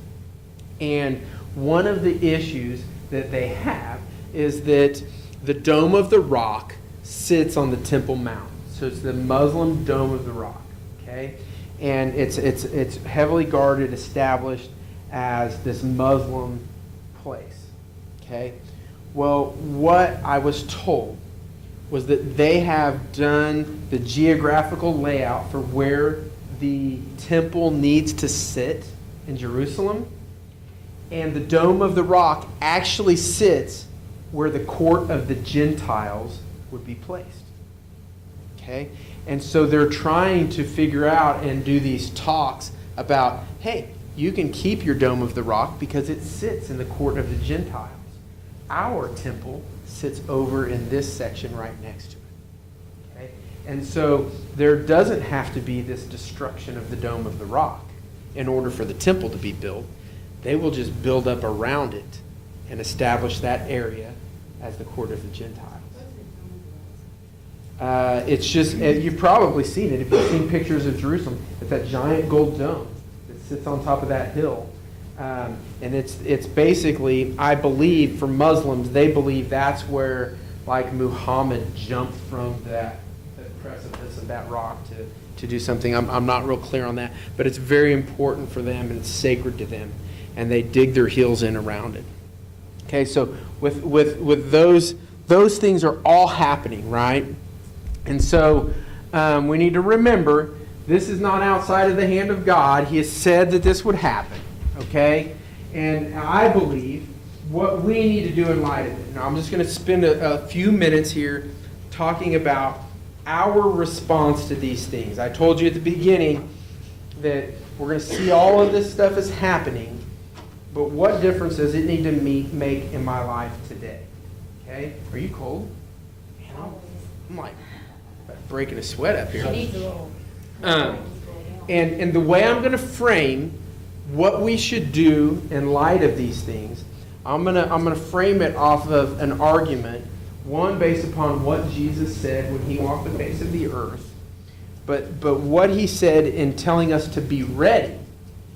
And one of the issues that they have is that the Dome of the Rock sits on the Temple Mount. So it's the Muslim Dome of the Rock, okay? And it's heavily guarded, established as this Muslim place, okay? Well, what I was told was that they have done the geographical layout for where the temple needs to sit in Jerusalem, and the Dome of the Rock actually sits where the court of the Gentiles would be placed. Okay? And so they're trying to figure out and do these talks about, hey, you can keep your Dome of the Rock because it sits in the court of the Gentiles. Our temple sits over in this section right next to it. Okay? And so there doesn't have to be this destruction of the Dome of the Rock in order for the temple to be built. They will just build up around it and establish that area as the court of the Gentiles. It's just, you've probably seen it. If you've seen pictures of Jerusalem, it's that giant gold dome that sits on top of that hill. And it's basically, I believe, for Muslims, they believe that's where, like, Muhammad jumped from that precipice of that rock to do something. I'm not real clear on that, but it's very important for them and it's sacred to them, and they dig their heels in around it. Okay, so with those things are all happening, right? And so we need to remember this is not outside of the hand of God. He has said that this would happen. Okay? And I believe what we need to do in light of it. Now, I'm just going to spend a few minutes here talking about our response to these things. I told you at the beginning that we're going to see all of this stuff is happening, but what difference does it need to make in my life today? Okay? Are you cold? Man, I'm like breaking a sweat up here. And the way I'm going to frame what we should do in light of these things, I'm gonna frame it off of an argument, one based upon what Jesus said when he walked the face of the earth, but what he said in telling us to be ready,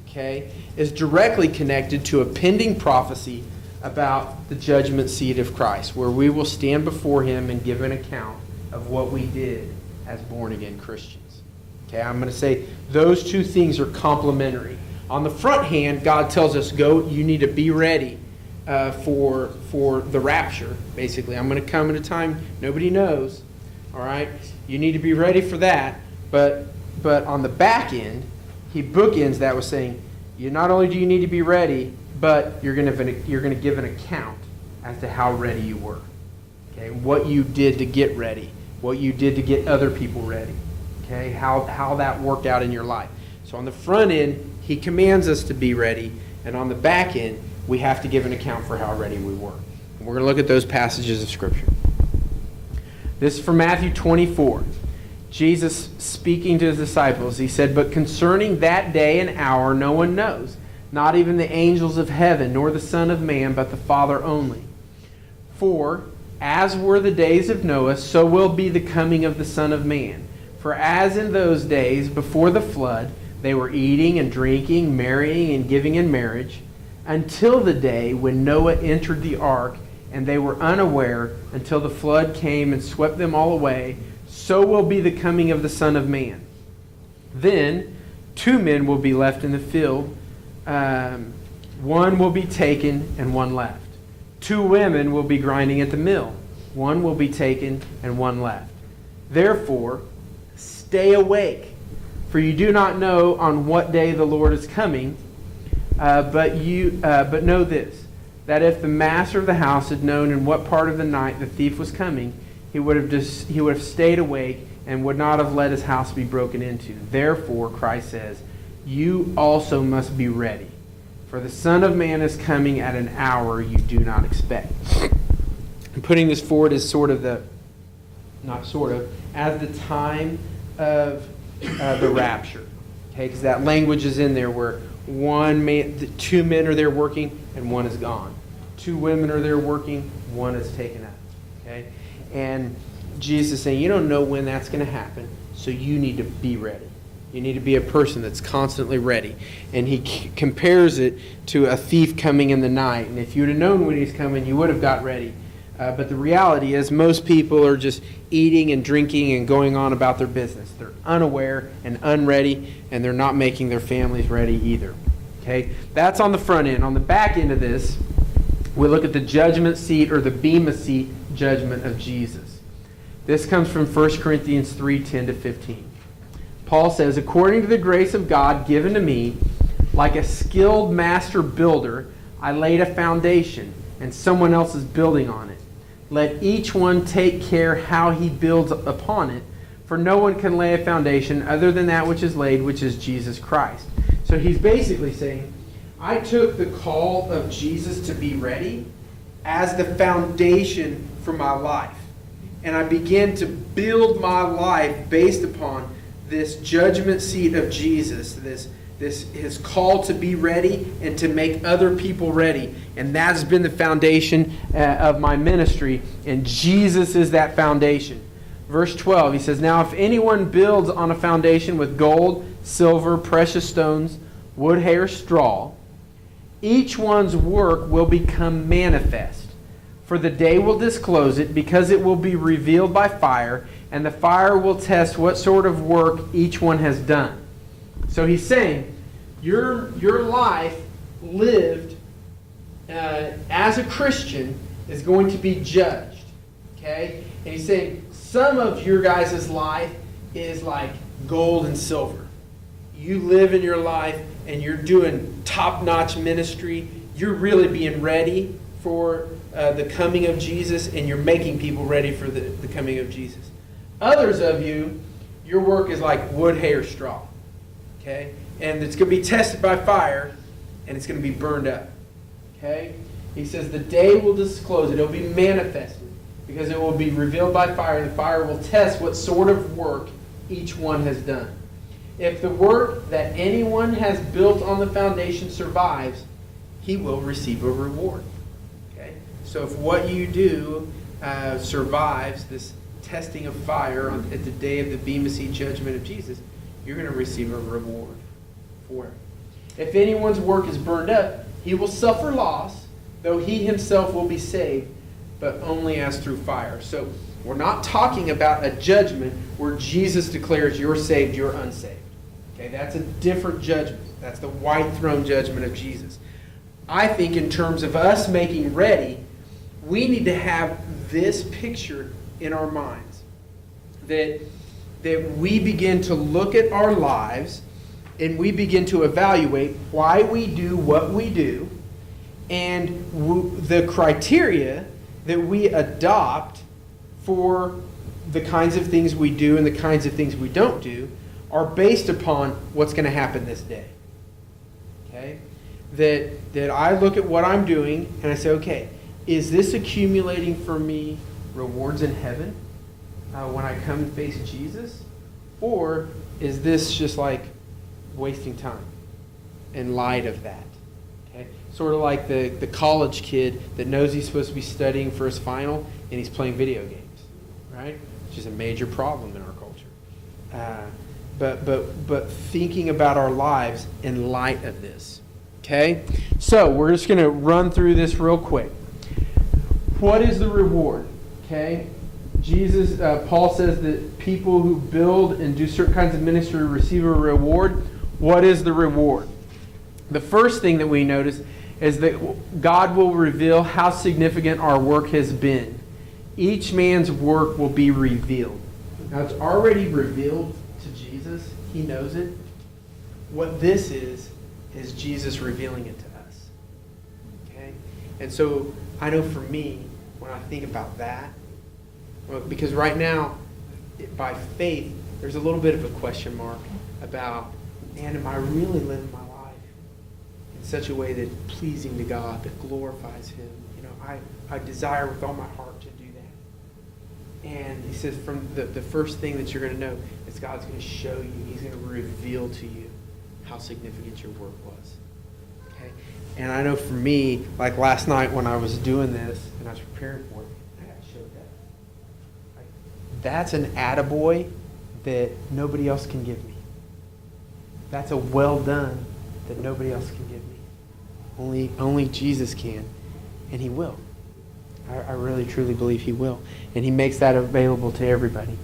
okay, is directly connected to a pending prophecy about the judgment seat of Christ, where we will stand before him and give an account of what we did as born-again Christians. Okay, I'm going to say those two things are complementary. On the front hand, God tells us, go, you need to be ready for the rapture, basically. I'm going to come at a time nobody knows, all right? You need to be ready for that. But on the back end, he bookends that with saying, you not only do you need to be ready, but you're going to give an account as to how ready you were. Okay, what you did to get ready, what you did to get other people ready. Okay, how that worked out in your life. So on the front end, he commands us to be ready, and on the back end, we have to give an account for how ready we were. And we're going to look at those passages of Scripture. This is from Matthew 24. Jesus speaking to his disciples, he said, "But concerning that day and hour no one knows, not even the angels of heaven, nor the Son of Man, but the Father only. For as were the days of Noah, so will be the coming of the Son of Man. For as in those days before the flood, they were eating and drinking, marrying and giving in marriage, until the day when Noah entered the ark, and they were unaware until the flood came and swept them all away, so will be the coming of the Son of Man. Then 2 men will be left in the field, one will be taken and one left. 2 women will be grinding at the mill, one will be taken and one left. Therefore, stay awake, for you do not know on what day the Lord is coming. But know this, that if the master of the house had known in what part of the night the thief was coming, he would have stayed awake and would not have let his house be broken into. Therefore, Christ says, you also must be ready, for the Son of Man is coming at an hour you do not expect." I'm putting this forward as as the time of the rapture. Okay, because that language is in there where 2 men are there working and one is gone. 2 women are there working, one is taken out. Okay, And Jesus is saying, you don't know when that's going to happen, so you need to be ready. You need to be a person that's constantly ready. And he compares it to a thief coming in the night. And if you would have known when he's coming, you would have got ready. But the reality is most people are just eating and drinking and going on about their business. They're unaware and unready, and they're not making their families ready either. Okay? That's on the front end. On the back end of this, we look at the judgment seat or the bema seat judgment of Jesus. This comes from 1 Corinthians 3:10-15. Paul says, according to the grace of God given to me, like a skilled master builder, I laid a foundation, and someone else is building on it. Let each one take care how he builds upon it, for no one can lay a foundation other than that which is laid, which is Jesus Christ. So he's basically saying, I took the call of Jesus to be ready as the foundation for my life. And I began to build my life based upon this judgment seat of Jesus, this his call to be ready and to make other people ready. And that's been the foundation of my ministry. And Jesus is that foundation. Verse 12, he says, now if anyone builds on a foundation with gold, silver, precious stones, wood, hay, or straw, each one's work will become manifest. For the day will disclose it, because it will be revealed by fire, and the fire will test what sort of work each one has done. So he's saying, your life lived as a Christian is going to be judged. Okay? And he's saying, some of your guys' life is like gold and silver. You live in your life and you're doing top-notch ministry. You're really being ready for the coming of Jesus, and you're making people ready for the coming of Jesus. Others of you, your work is like wood, hay, or straw. Okay? And it's going to be tested by fire, and it's going to be burned up. Okay? He says the day will disclose it. It will be manifested, because it will be revealed by fire, and the fire will test what sort of work each one has done. If the work that anyone has built on the foundation survives, he will receive a reward. Okay? So if what you do survives this testing of fire at the day of the Bema Seat judgment of Jesus, you're going to receive a reward for it. If anyone's work is burned up, he will suffer loss, though he himself will be saved, but only as through fire. So we're not talking about a judgment where Jesus declares you're saved, you're unsaved. Okay, that's a different judgment. That's the white throne judgment of Jesus. I think in terms of us making ready, we need to have this picture in our minds. That we begin to look at our lives and we begin to evaluate why we do what we do, and the criteria that we adopt for the kinds of things we do and the kinds of things we don't do are based upon what's going to happen this day. Okay? That I look at what I'm doing and I say, okay, is this accumulating for me rewards in heaven when I come and face Jesus? Or is this just like wasting time in light of that? Okay? Sort of like the college kid that knows he's supposed to be studying for his final and he's playing video games, right? Which is a major problem in our culture. But thinking about our lives in light of this. Okay? So we're just going to run through this real quick. What is the reward? Okay? Paul says that people who build and do certain kinds of ministry receive a reward. What is the reward? The first thing that we notice is that God will reveal how significant our work has been. Each man's work will be revealed. Now, it's already revealed to Jesus. He knows it. What this is Jesus revealing it to us. Okay? And so, I know for me, when I think about that, because right now, by faith, there's a little bit of a question mark about, man, am I really living my life in such a way that's pleasing to God, that glorifies Him? You know, I desire with all my heart to do that. And he says from the first thing that you're going to know is God's going to show you, He's going to reveal to you how significant your work was. Okay? And I know for me, like last night when I was doing this and I was preparing for it, I got choked up. that's an attaboy that nobody else can give me. That's a well done that nobody else can give me. Only Jesus can, and he will. I really, truly believe he will. And he makes that available to everybody.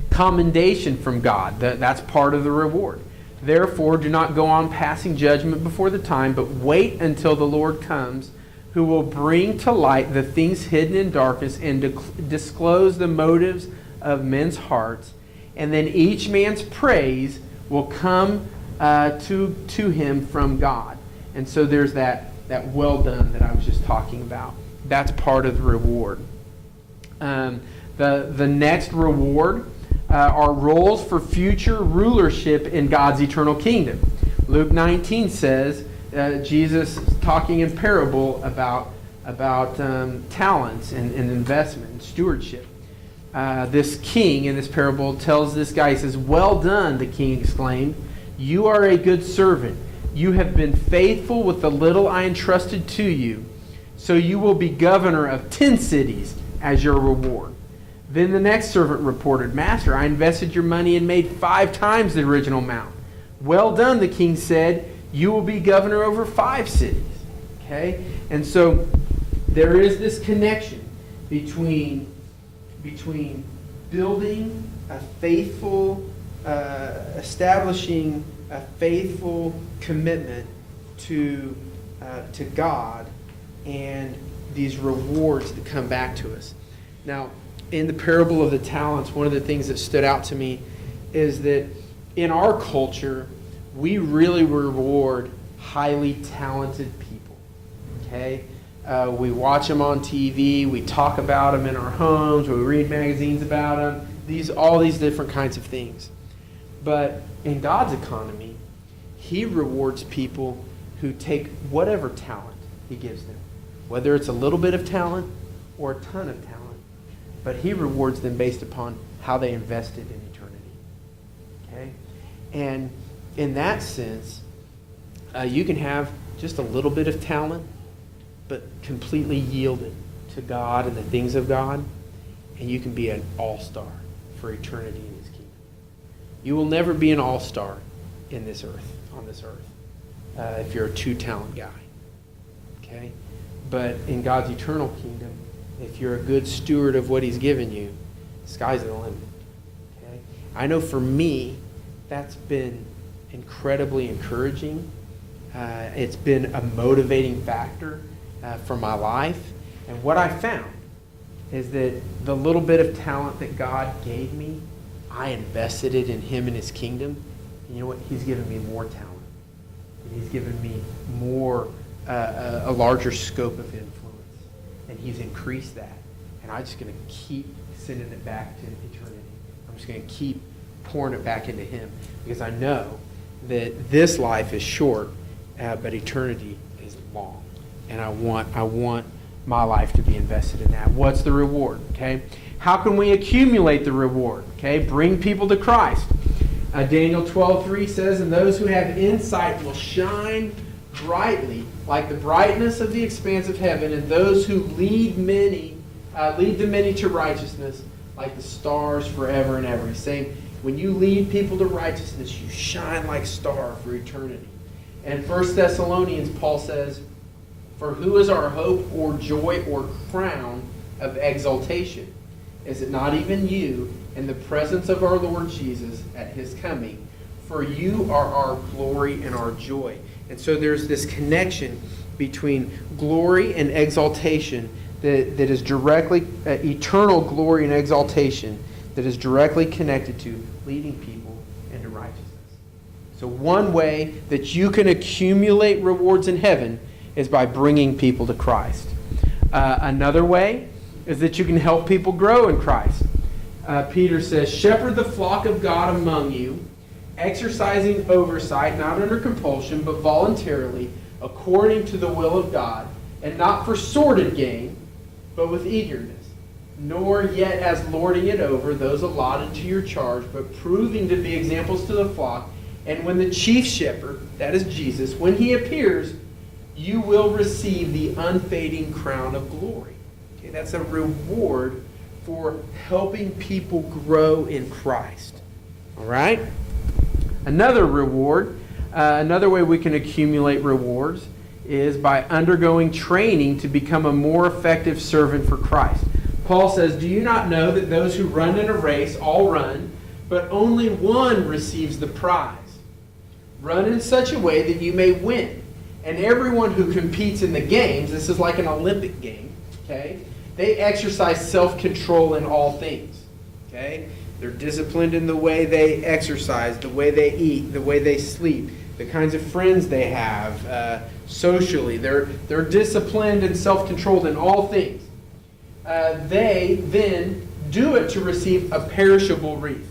Commendation from God, that's part of the reward. Therefore, do not go on passing judgment before the time, but wait until the Lord comes, who will bring to light the things hidden in darkness and disclose the motives of men's hearts. And then each man's praise will come to him from God. And so there's that well done that I was just talking about. That's part of the reward. The next reward are roles for future rulership in God's eternal kingdom. Luke 19 says, Jesus talking in parable about talents and investment and stewardship. This king in this parable tells this guy, he says, "Well done," the king exclaimed. "You are a good servant. You have been faithful with the little I entrusted to you. So you will be governor of 10 cities as your reward." Then the next servant reported, "Master, I invested your money and made 5 times the original amount." "Well done," the king said. "You will be governor over 5 cities." Okay? And so there is this connection between building a faithful, establishing a faithful commitment to God and these rewards that come back to us. Now, in the parable of the talents, one of the things that stood out to me is that in our culture, we really reward highly talented people. Okay? We watch them on TV, we talk about them in our homes, we read magazines about them, all these different kinds of things. But in God's economy, he rewards people who take whatever talent he gives them, whether it's a little bit of talent or a ton of talent. But he rewards them based upon how they invested in eternity. Okay? And in that sense, you can have just a little bit of talent, but completely yielded to God and the things of God, and you can be an all-star for eternity in his kingdom. You will never be an all-star on this earth, if you're a 2-talent guy. Okay? But in God's eternal kingdom, if you're a good steward of what he's given you, sky's the limit. Okay? I know for me, that's been incredibly encouraging. It's been a motivating factor for my life. And what I found is that the little bit of talent that God gave me, I invested it in him and his kingdom. And you know what? He's given me more talent. He's given me more, a larger scope of influence. And he's increased that. And I'm just going to keep sending it back to eternity. I'm just going to keep pouring it back into him. Because I know that this life is short, but eternity is long. And I want my life to be invested in that. What's the reward? Okay? How can we accumulate the reward? Okay? Bring people to Christ. Daniel 12:3 says, "And those who have insight will shine brightly like the brightness of the expanse of heaven, and those who lead the many to righteousness like the stars forever and ever." He's saying, when you lead people to righteousness, you shine like a star for eternity. And 1 Thessalonians, Paul says, "For who is our hope or joy or crown of exaltation? Is it not even you in the presence of our Lord Jesus at his coming? For you are our glory and our joy." And so there's this connection between glory and exaltation that is directly, eternal glory and exaltation that is directly connected to leading people into righteousness. So one way that you can accumulate rewards in heaven is by bringing people to Christ. Another way is that you can help people grow in Christ. Peter says, "Shepherd the flock of God among you, exercising oversight, not under compulsion, but voluntarily, according to the will of God, and not for sordid gain, but with eagerness, nor yet as lording it over those allotted to your charge, but proving to be examples to the flock. And when the chief shepherd," that is Jesus, "when he appears, you will receive the unfading crown of glory." Okay, that's a reward for helping people grow in Christ. All right? Another reward, another way we can accumulate rewards is by undergoing training to become a more effective servant for Christ. Paul says, "Do you not know that those who run in a race all run, but only one receives the prize? Run in such a way that you may win. And everyone who competes in the games," this is like an Olympic game, okay? "They exercise self-control in all things." Okay? They're disciplined in the way they exercise, the way they eat, the way they sleep, the kinds of friends they have, socially. They're disciplined and self-controlled in all things. They then do it to receive a perishable wreath.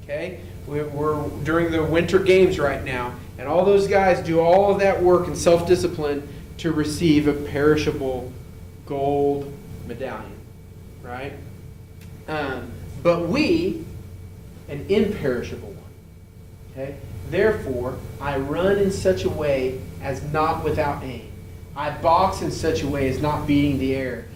Okay? We're during the winter games right now, and all those guys do all of that work and self-discipline to receive a perishable gold medallion. Right? But we, an imperishable one. Okay? "Therefore, I run in such a way as not without aim. I box in such a way as not beating the air.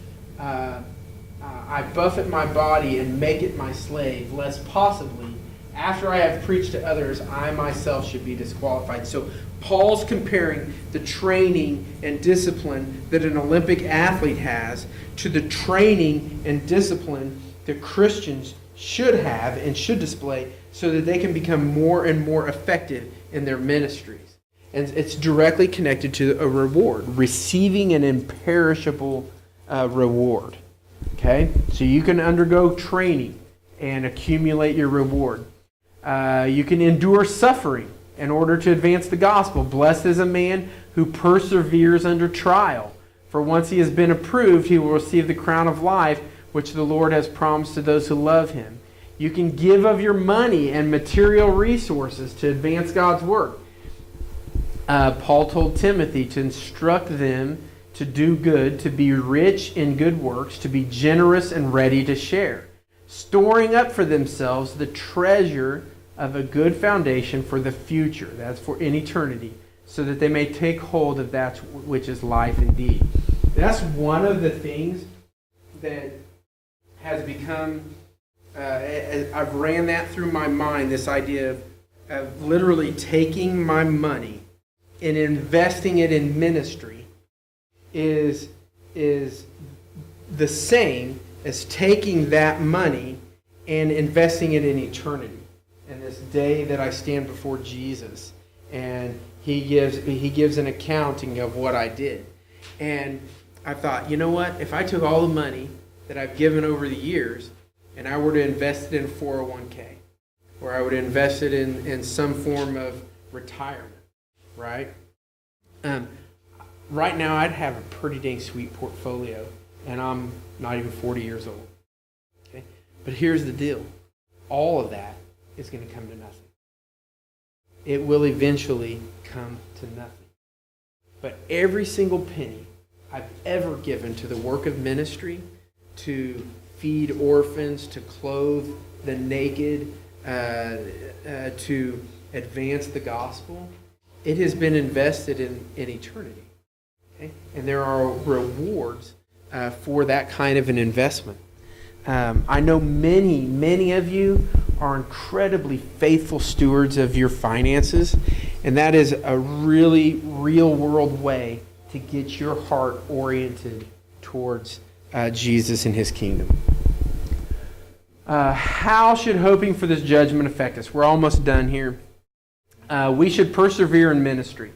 I buffet my body and make it my slave, lest possibly, after I have preached to others, I myself should be disqualified." So Paul's comparing the training and discipline that an Olympic athlete has to the training and discipline that Christians should have and should display so that they can become more and more effective in their ministries. And it's directly connected to a reward, receiving an imperishable reward. Okay? So you can undergo training and accumulate your reward. You can endure suffering in order to advance the gospel. "Blessed is a man who perseveres under trial. For once he has been approved, he will receive the crown of life, which the Lord has promised to those who love him." You can give of your money and material resources to advance God's work. Paul told Timothy to instruct them to do good, to be rich in good works, to be generous and ready to share, storing up for themselves the treasure of a good foundation for the future, that's for in eternity, so that they may take hold of that which is life indeed. That's one of the things that has become, I've ran that through my mind, this idea of literally taking my money and investing it in ministry is the same as taking that money and investing it in eternity. And this day that I stand before Jesus, and he gives an accounting of what I did. And I thought, you know what? If I took all the money that I've given over the years and I were to invest it in 401k, or I would invest it in some form of retirement, right? Right now I'd have a pretty dang sweet portfolio, and I'm not even 40 years old. Okay? But here's the deal. All of that is going to come to nothing. It will eventually come to nothing. But every single penny I've ever given to the work of ministry, to feed orphans, to clothe the naked, to advance the gospel, it has been invested in eternity. Okay? And there are rewards for that kind of an investment. I know many of you are incredibly faithful stewards of your finances, and that is a really real-world way to get your heart oriented towards Jesus and his kingdom. How should hoping for this judgment affect us? We're almost done here. We should persevere in ministry.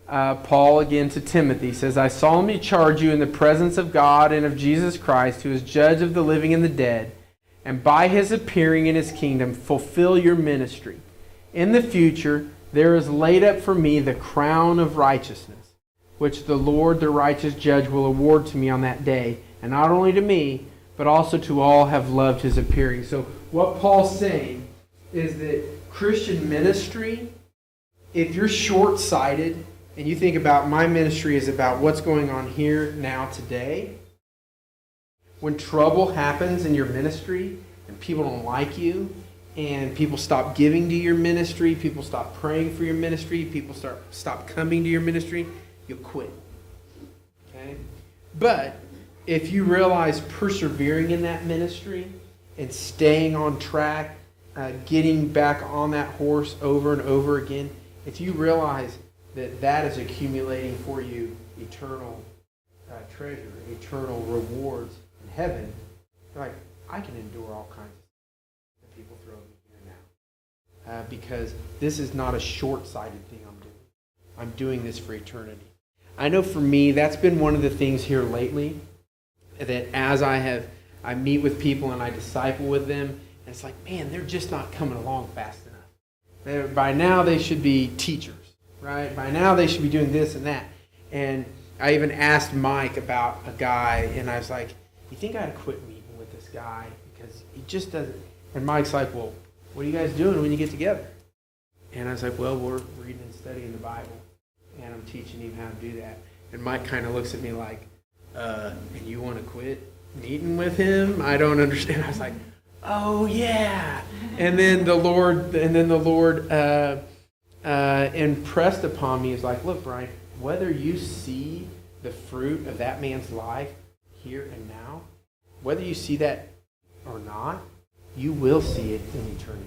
Paul, again to Timothy, says, "I solemnly charge you in the presence of God and of Jesus Christ, who is judge of the living and the dead, and by his appearing in his kingdom, fulfill your ministry. In the future, there is laid up for me the crown of righteousness, which the Lord, the righteous judge, will award to me on that day, and not only to me, but also to all have loved his appearing." So what Paul's saying is that Christian ministry, if you're short-sighted and you think about my ministry is about what's going on here now today, when trouble happens in your ministry and people don't like you and people stop giving to your ministry, people stop praying for your ministry, people stop coming to your ministry, you'll quit. Okay? But if you realize persevering in that ministry and staying on track, getting back on that horse over and over again, if you realize that that is accumulating for you eternal treasure, eternal rewards in heaven, you're like, I can endure all kinds of stuff that people throw at me here now. Because this is not a short-sighted thing I'm doing. I'm doing this for eternity. I know for me, that's been one of the things here lately, that as I meet with people and I disciple with them, and it's like, man, they're just not coming along fast enough. By now they should be teachers, right? By now they should be doing this and that. And I even asked Mike about a guy, and I was like, you think I'd quit meeting with this guy? Because he just doesn't. And Mike's like, well, what are you guys doing when you get together? And I was like, well, we're reading and studying the Bible, and I'm teaching him how to do that. And Mike kind of looks at me like, and you want to quit meeting with him? I don't understand. I was like, oh yeah. And then the Lord impressed upon me is like, look, Brian, whether you see the fruit of that man's life here and now, whether you see that or not, you will see it in eternity.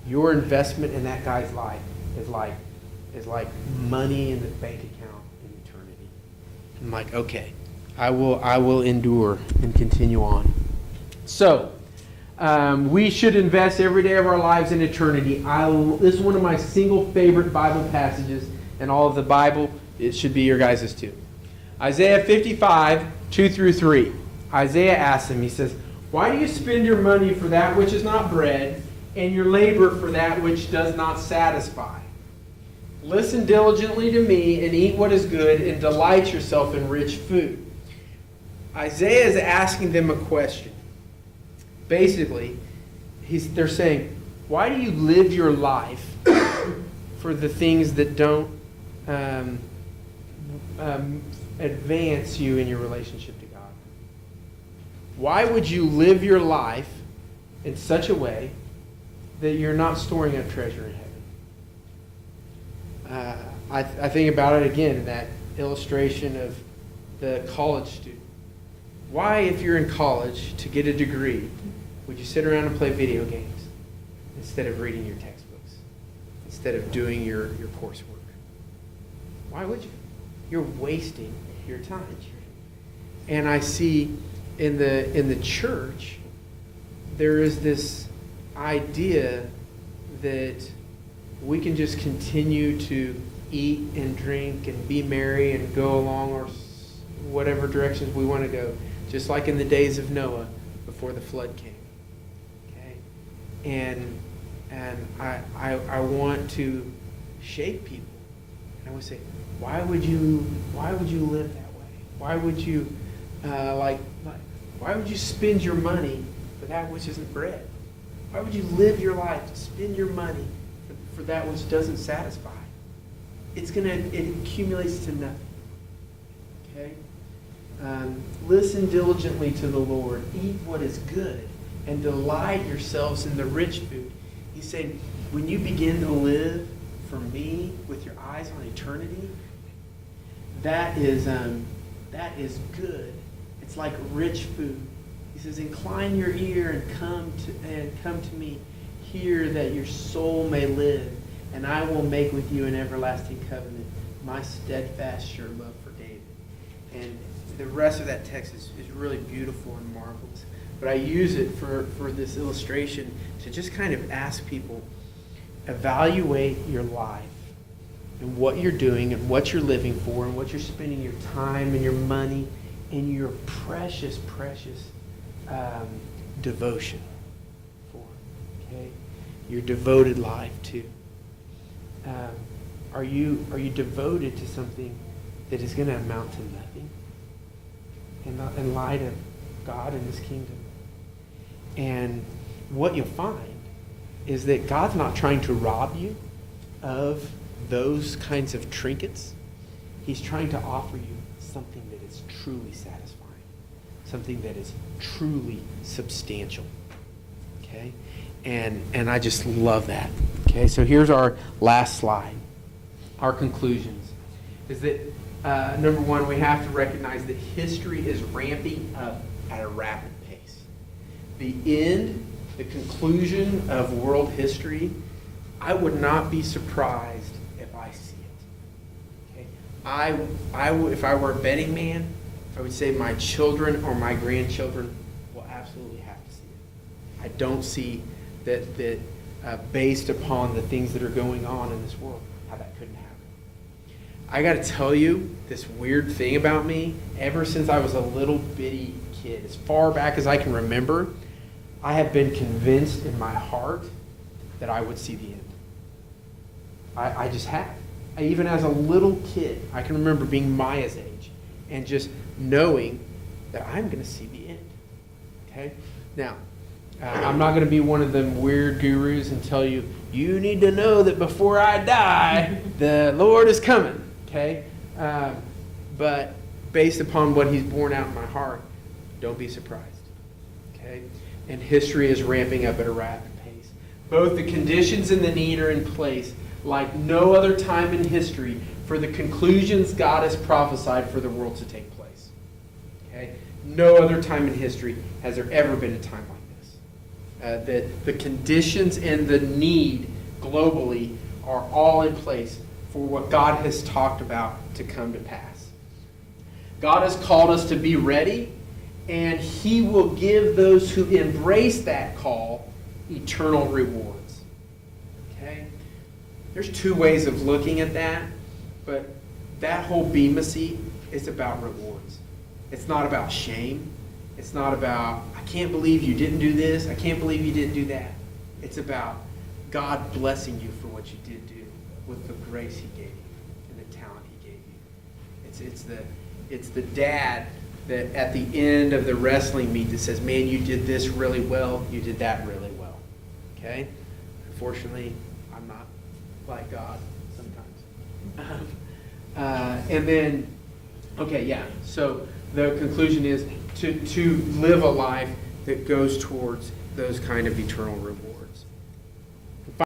Your investment in that guy's life is like money in the bank account in eternity. I'm like, okay, I will endure and continue on. So, we should invest every day of our lives in eternity. This is one of my single favorite Bible passages in all of the Bible. It should be your guys' too. Isaiah 55, 2 through 3. Isaiah asks him, he says, why do you spend your money for that which is not bread, and your labor for that which does not satisfy? Listen diligently to me, and eat what is good, and delight yourself in rich food. Isaiah is asking them a question. Basically, they're saying, why do you live your life for the things that don't advance you in your relationship to God? Why would you live your life in such a way that you're not storing up treasure in heaven? I think about it again in that illustration of the college student. Why, if you're in college to get a degree, would you sit around and play video games instead of reading your textbooks, instead of doing your coursework? Why would you? You're wasting your time. And I see in the church, there is this idea that we can just continue to eat and drink and be merry and go along or whatever directions we want to go, just like in the days of Noah before the flood came. Okay, and I want to shake people, and I want to say, why would you live that way? Why would you why would you spend your money for that which isn't bread? Why would you live your life to spend your money for that which doesn't satisfy? It accumulates to nothing. Okay? Listen diligently to the Lord. Eat what is good and delight yourselves in the rich food. He's saying, when you begin to live for me with your eyes on eternity, that is good. It's like rich food. He says, incline your ear and come to me. Hear that your soul may live, and I will make with you an everlasting covenant, my steadfast sure love for David. And the rest of that text is really beautiful and marvelous. But I use it for this illustration to just kind of ask people, evaluate your life and what you're doing and what you're living for and what you're spending your time and your money and your precious, precious devotion for. Okay? Your devoted life to. Are you devoted to something that is going to amount to nothing in light of God and His kingdom? And what you'll find is that God's not trying to rob you of those kinds of trinkets. He's trying to offer you something that is truly satisfying, something that is truly substantial. Okay? And I just love that. Okay, so here's our last slide. Our conclusions is that number one, we have to recognize that history is ramping up at a rapid pace. The end, the conclusion of world history, I would not be surprised if I see it. Okay? If I were a betting man, I would say my children or my grandchildren will absolutely have to see it. I don't see that based upon the things that are going on in this world, how that couldn't happen. I got to tell you this weird thing about me. Ever since I was a little bitty kid, as far back as I can remember, I have been convinced in my heart that I would see the end. I just have. Even as a little kid, I can remember being Maya's age and just knowing that I'm going to see the end. Okay? Now, I'm not going to be one of them weird gurus and tell you, you need to know that before I die, the Lord is coming. Okay? But based upon what he's borne out in my heart, don't be surprised. Okay? And history is ramping up at a rapid pace. Both the conditions and the need are in place like no other time in history for the conclusions God has prophesied for the world to take place. Okay? No other time in history has there ever been a time like this. The conditions and the need globally are all in place for what God has talked about to come to pass. God has called us to be ready, and he will give those who embrace that call eternal rewards. Okay? There's two ways of looking at that, but that whole Bema seat is about rewards. It's not about shame. It's not about, I can't believe you didn't do this. I can't believe you didn't do that. It's about God blessing you for what you did do with the grace he gave you and the talent he gave you. It's the dad that at the end of the wrestling meet that says, man, you did this really well. You did that really well. Okay? Unfortunately, I'm not like God sometimes. And then, okay, yeah. So the conclusion is to live a life that goes towards those kind of eternal rewards.